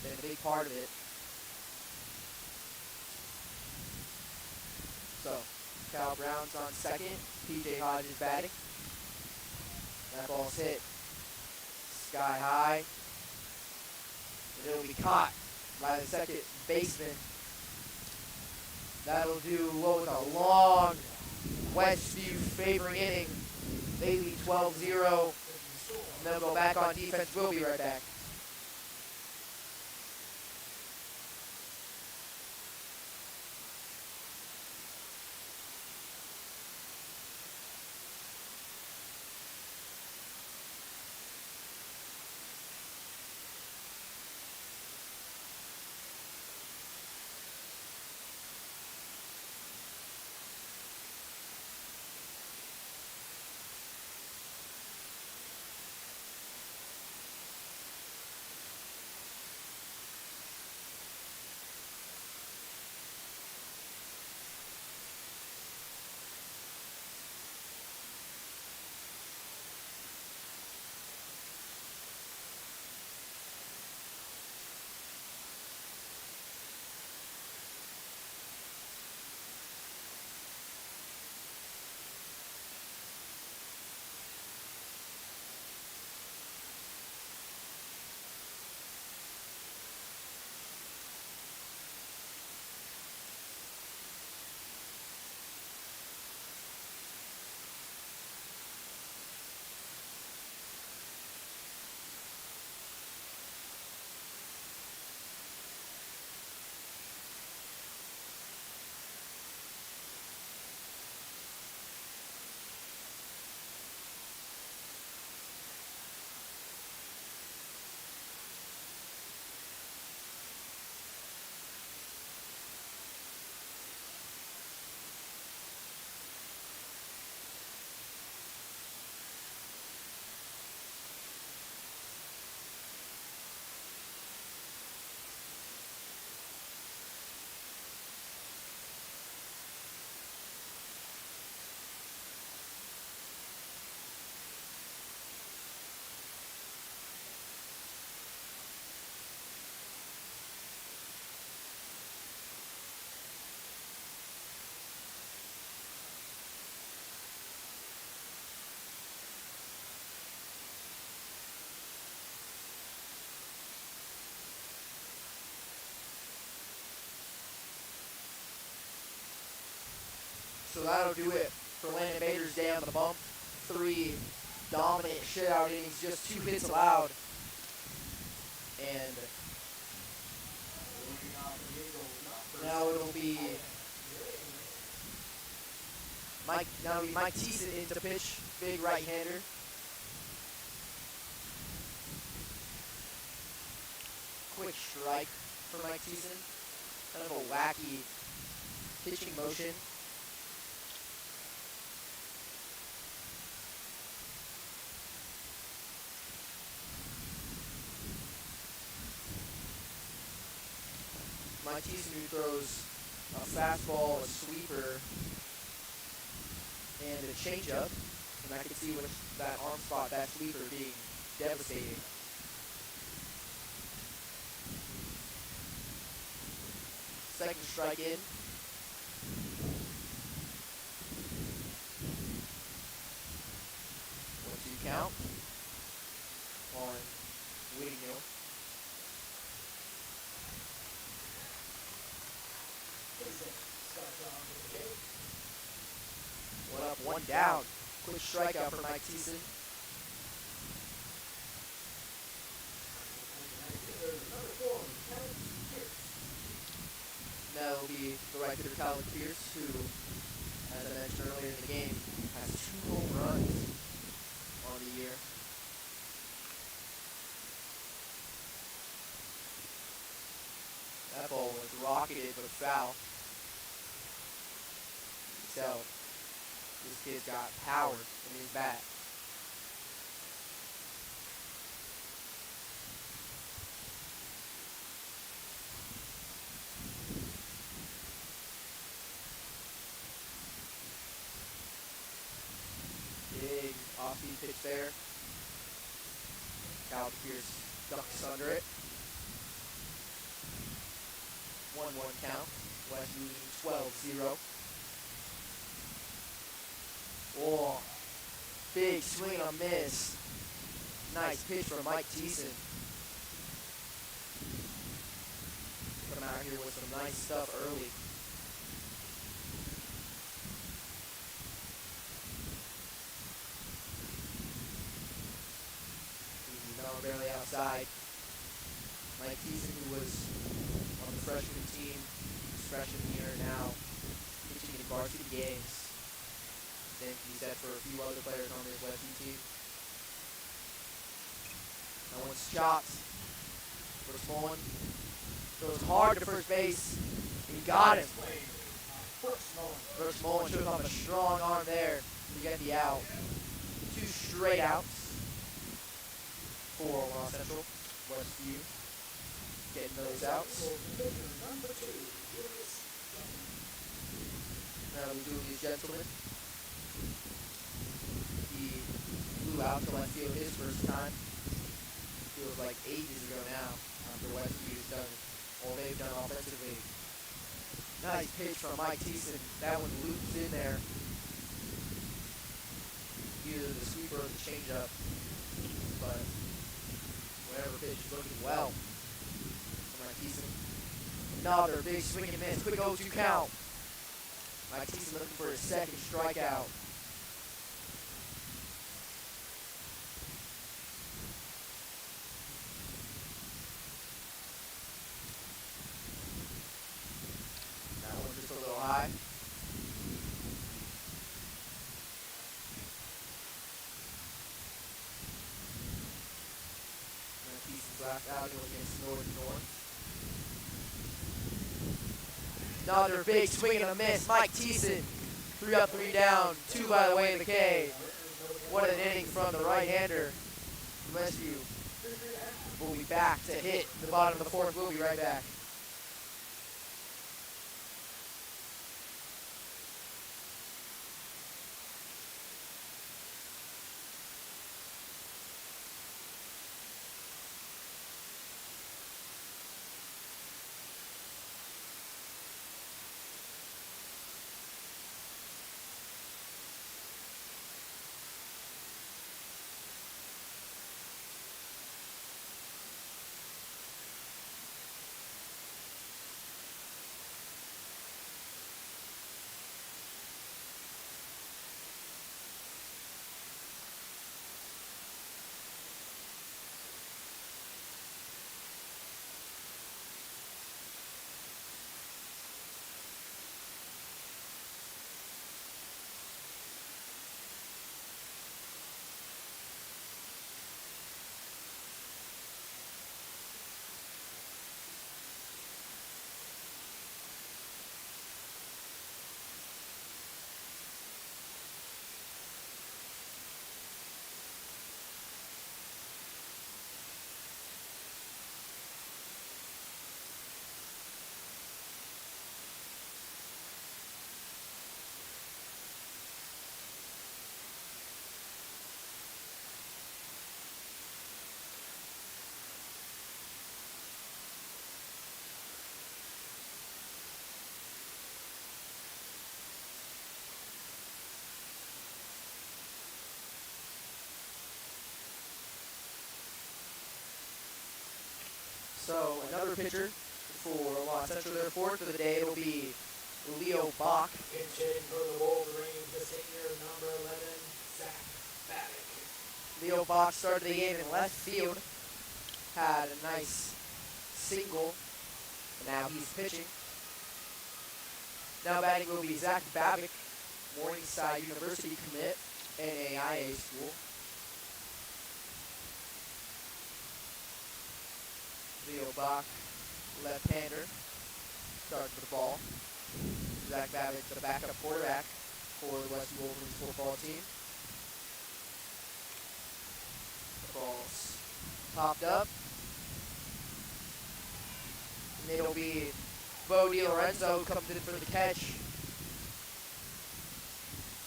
A: Been a big part of it. So, Cal Brown's on second. PJ Hodges batting. That ball's hit sky high. And it'll be caught by the second baseman. That'll do what was a long Westview favoring inning. They lead 12-0. And they'll go back on defense. We'll be right back. So that'll do it for Landon Bader's day on the bump. 3 dominant shutout innings, just 2 hits allowed. And now it'll be Mike Thiessen in to pitch, big right-hander. Quick strike for Mike Thiessen. Kind of a wacky pitching motion. Mike Thiessen, who throws a fastball, a sweeper, and a changeup. And I can see with that arm spot, that sweeper being devastating. Second strike in. 1-2 count on Whittingham. One up, one down. Quick strikeout for Mike Thiessen. That'll be the right hitter Tyler Pierce, who, as I mentioned earlier in the game, has 2 home runs on the year. That ball was rocketed but foul. So, this kid's got power in his bat. Big off-speed pitch there. Tyler Pierce ducks under it. 1-1 count. Westview 12-0. Oh, big swing and a miss. Nice pitch from Mike Thiessen. Come out here with some nice stuff early. No, barely outside. Mike Thiessen, who was on the freshman team, his freshman year now, pitching in varsity games. Same can be said for a few other players on this Westview team. That one's chopped. First one. Throws hard to first base. He got him. First Mullen shows off a strong arm there to get the out. 2 straight outs for Omaha Central. Westview getting those outs. Now we do these gentlemen. He flew out to left field his first time. Feels like ages ago now after Westview's done all they've done offensively. Nice pitch from Mike Thiessen. That one loops in there. Either the sweeper or the changeup. But whatever pitch is looking well from Mike Thiessen. Another big swing and miss. Quick 0-2 count. Mike Thiessen looking for his second strikeout. That one's just a little high. Mike Thiessen's last outing against North. Another big swing and a miss. Mike Thiessen, 3 up, 3 down, 2 by the way of the K. What an inning from the right-hander. Westview will be back to hit the bottom of the 4th. We'll be right back. pitcher for Omaha Central. Their fourth of the day, it'll be Leo Bach.
B: Pinch hitting for the Wolverines, the senior number 11, Zach Babbitt.
A: Leo Bach started the game in left field, had a nice single, and now he's pitching. Now batting will be Zach Babbitt, Morningside University commit, NAIA school. Leo Bach, left-hander, starts with the ball. Zach Babbitt, the backup quarterback for the Westview Wolverines football team. The ball's popped up. And it'll be Bo DiLorenzo who comes in for the catch.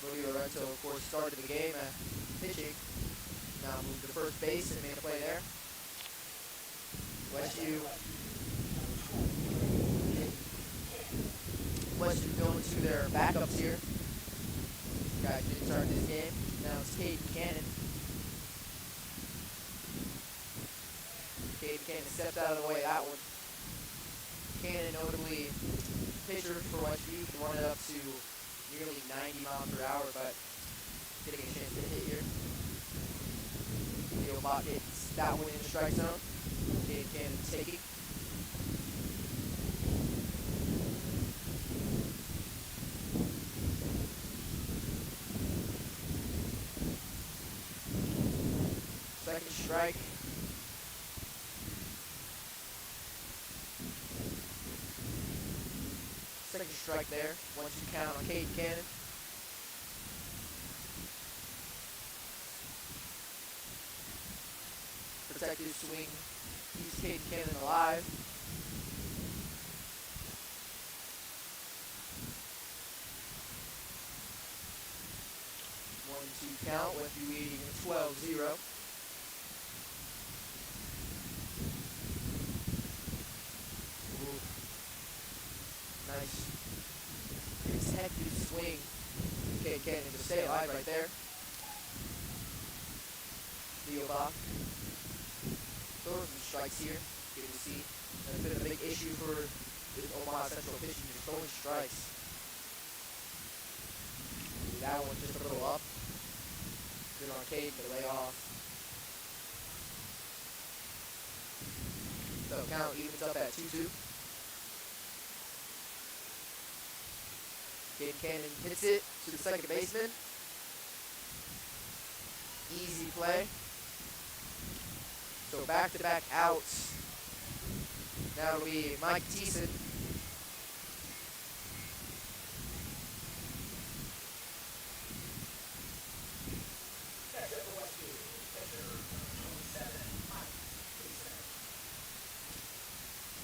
A: Bo DiLorenzo, of course, started the game pitching. Now moved to first base and made a play there. Westview going to their backups here. Guys didn't start this game. Now it's Caden Cannon. Caden Cannon stepped out of the way of that one. Cannon, notably pitcher for Westview, can run it up to nearly 90 miles per hour, but getting a chance to hit here. Leo Bach hits that one in the strike zone. Caden Cannon taking. Second strike. Second strike there. 1-2 count on Caden Cannon. Protected swing. Keeps Caden Cannon alive. One-two count. Westview leading 12-0. Nice protected swing. Caden Cannon to stay alive right there. Leo Bach. Throwing some strikes here. Good to see. That's been a big issue for the Omaha Central pitching, just throwing strikes. That one just a little up. Good on Caden to lay off. So count evens up at 2-2. Caden Cannon hits it to the second baseman. Easy play. So back-to-back outs. Now it'll be Mike Thiessen.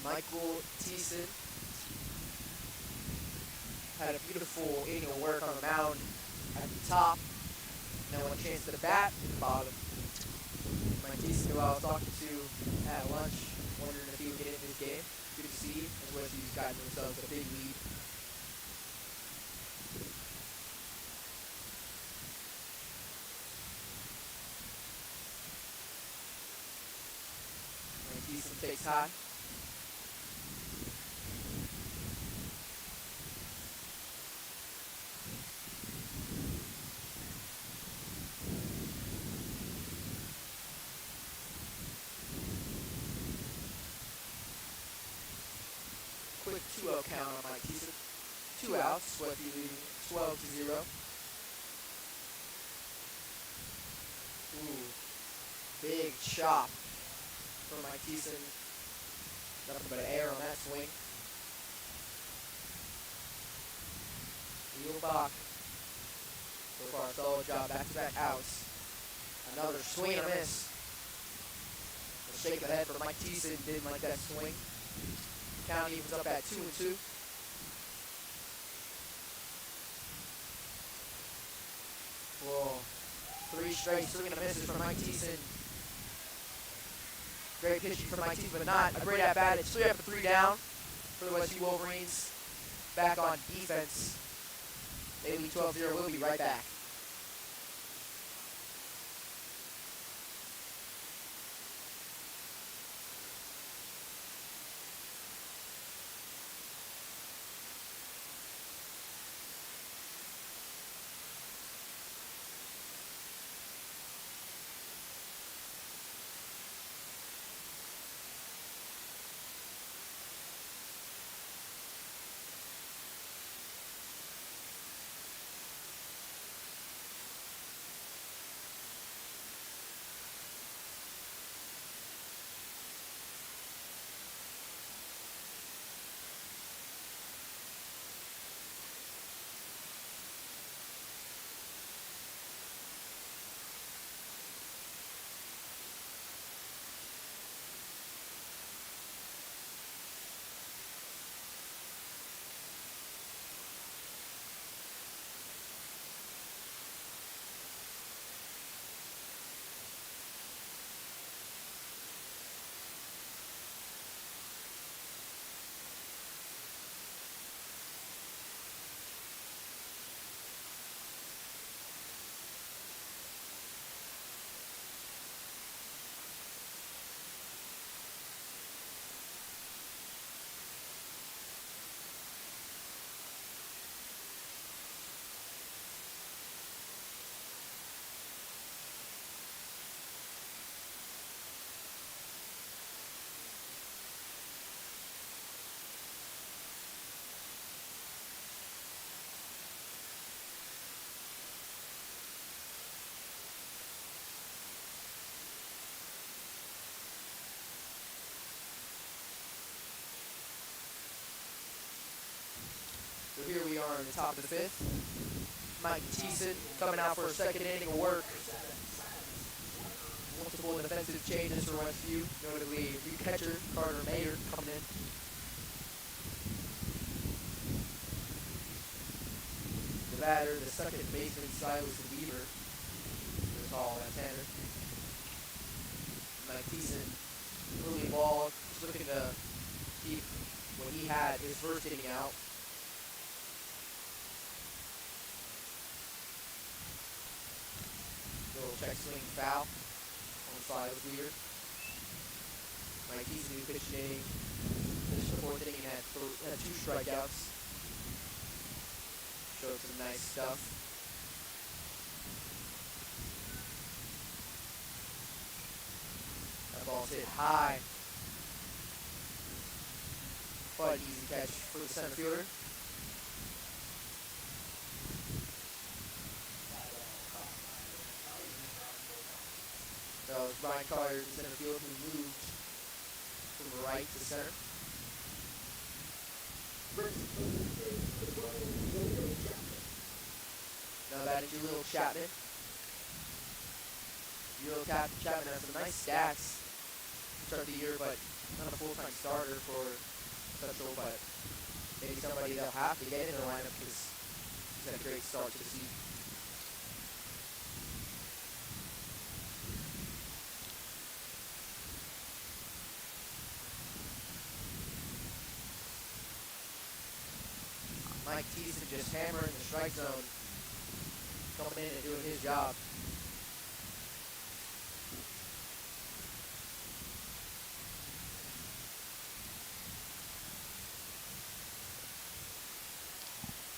A: Michael Thiessen had a beautiful inning of work on the mound at the top. Now a chance to the bat at the bottom. Mike Thiessen, who I was talking to at lunch, wondering if he would get into this game. Good to see, as Westview's gotten themselves a big lead. Mike Thiessen takes high. Quick 2-0 count on Mike Thiessen. 2 outs, Westview leading 12-0. Ooh, big chop from Mike Thiessen. Nothing but air on that swing. Leo Bach. So far, solid job. Back-to-back outs. Another swing and a miss. A shake of the head for Mike Thiessen. Didn't like that swing. Count evens up at 2-2. Whoa. 3 straight swing and a misses from Mike Thiessen. Great pitching from Mike Thiessen, but not a great at-bat. It's 3 up and 3 down for the Westview Wolverines. Back on defense. They lead 12-0. We'll be right back. are in the top of the fifth. Mike Thiessen coming out for a second inning of work. Multiple defensive changes for Westview, notably new catcher Carter Mayer coming in. The batter, the second baseman Silas Weaver, the tall left-hander. Mike Thiessen, early ball, just looking to keep what he had his first inning out. Little check swing foul on the side of Weir. Mike Thiessen, who pitched an inning, finished the fourth inning and had 2 strikeouts. Showed some nice stuff. That ball's hit high. But easy catch for the center fielder. That was Brian Collier, the center field, who moved from right to center. Now batting Julio Chapman. Julio Chapman has some nice stats to start the year, but not a full-time starter for Central, but maybe somebody they'll have to get in their lineup because he's had a great start to the season. Mike Thiessen just hammering the strike zone, coming in and doing his job.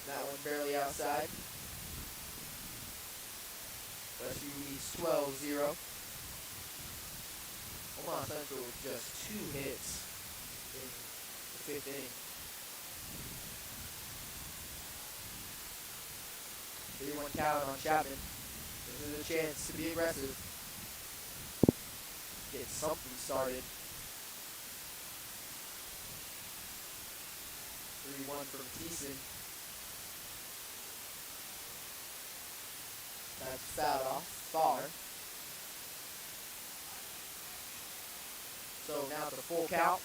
A: That one barely outside. Westview leads 12-0. Omaha Central with just 2 hits in the 5th inning. 3-1 count on Chapman. This is a chance to be aggressive. Get something started. 3-1 from Thiessen. That's fouled off, far. So now the full count.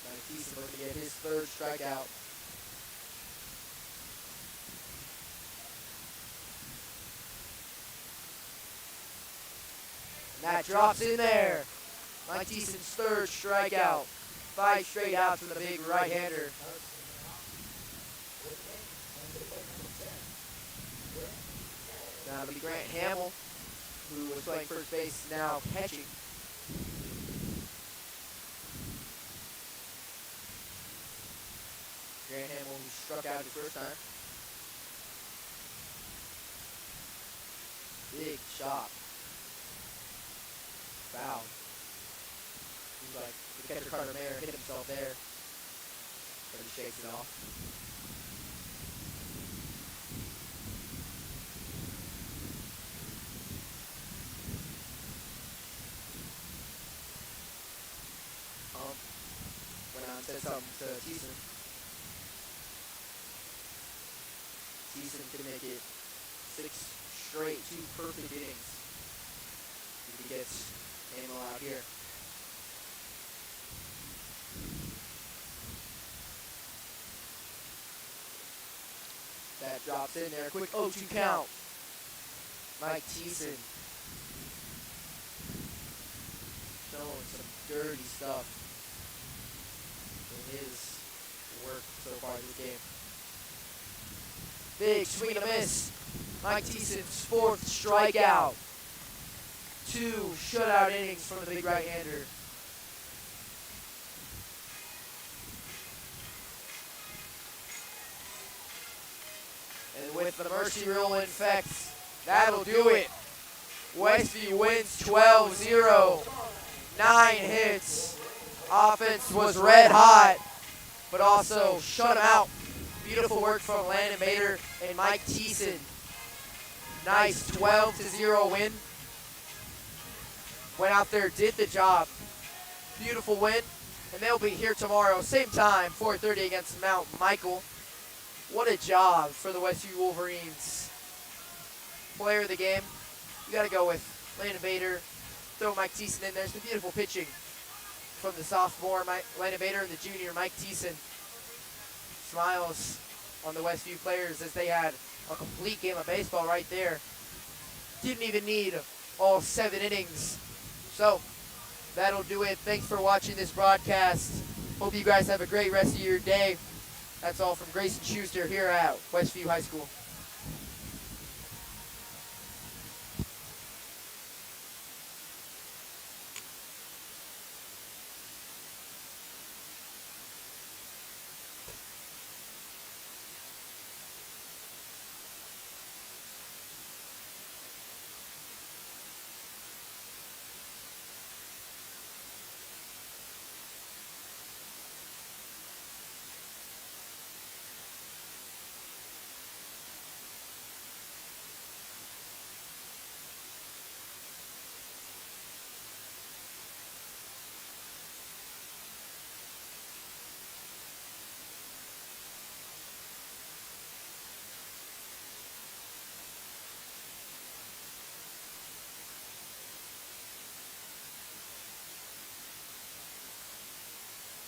A: Mike Thiessen looking to get his 3rd strikeout. And that drops in there. Mike Thiessen's 3rd strikeout. 5 straight outs from the big right-hander. Now it'll be Grant Hamill, who was playing first base, now catching. Grant Hamill, who struck out his first time. Big shot. Foul. Seems like the catcher Carter Mayer hit himself there, but he shakes it off. Went out and said something to Thiessen. Thiessen can make it 6 straight, 2 perfect innings if he gets Hamill out here. That drops in there. Quick 0-2 count. Mike Thiessen showing some dirty stuff in his work so far this game. Big swing and a miss. Mike Thiessen's 4th strikeout. 2 shutout innings from the big right-hander. And with the mercy rule in effect, that'll do it. Westview wins 12-0. 9 hits. Offense was red hot, but also shut him out. Beautiful work from Landon Bader and Mike Thiessen. Nice 12-0 win. Went out there, did the job. Beautiful win. And they'll be here tomorrow, same time, 4:30 against Mount Michael. What a job for the Westview Wolverines. Player of the game, you got to go with Landon Bader. Throw Mike Thiessen in there. Some beautiful pitching from the sophomore Landon Bader and the junior Mike Thiessen. Smiles on the Westview players as they had a complete game of baseball right there. Didn't even need all 7 innings. So that'll do it. Thanks for watching this broadcast. Hope you guys have a great rest of your day. That's all from Grayson Schuster here at Westview High School.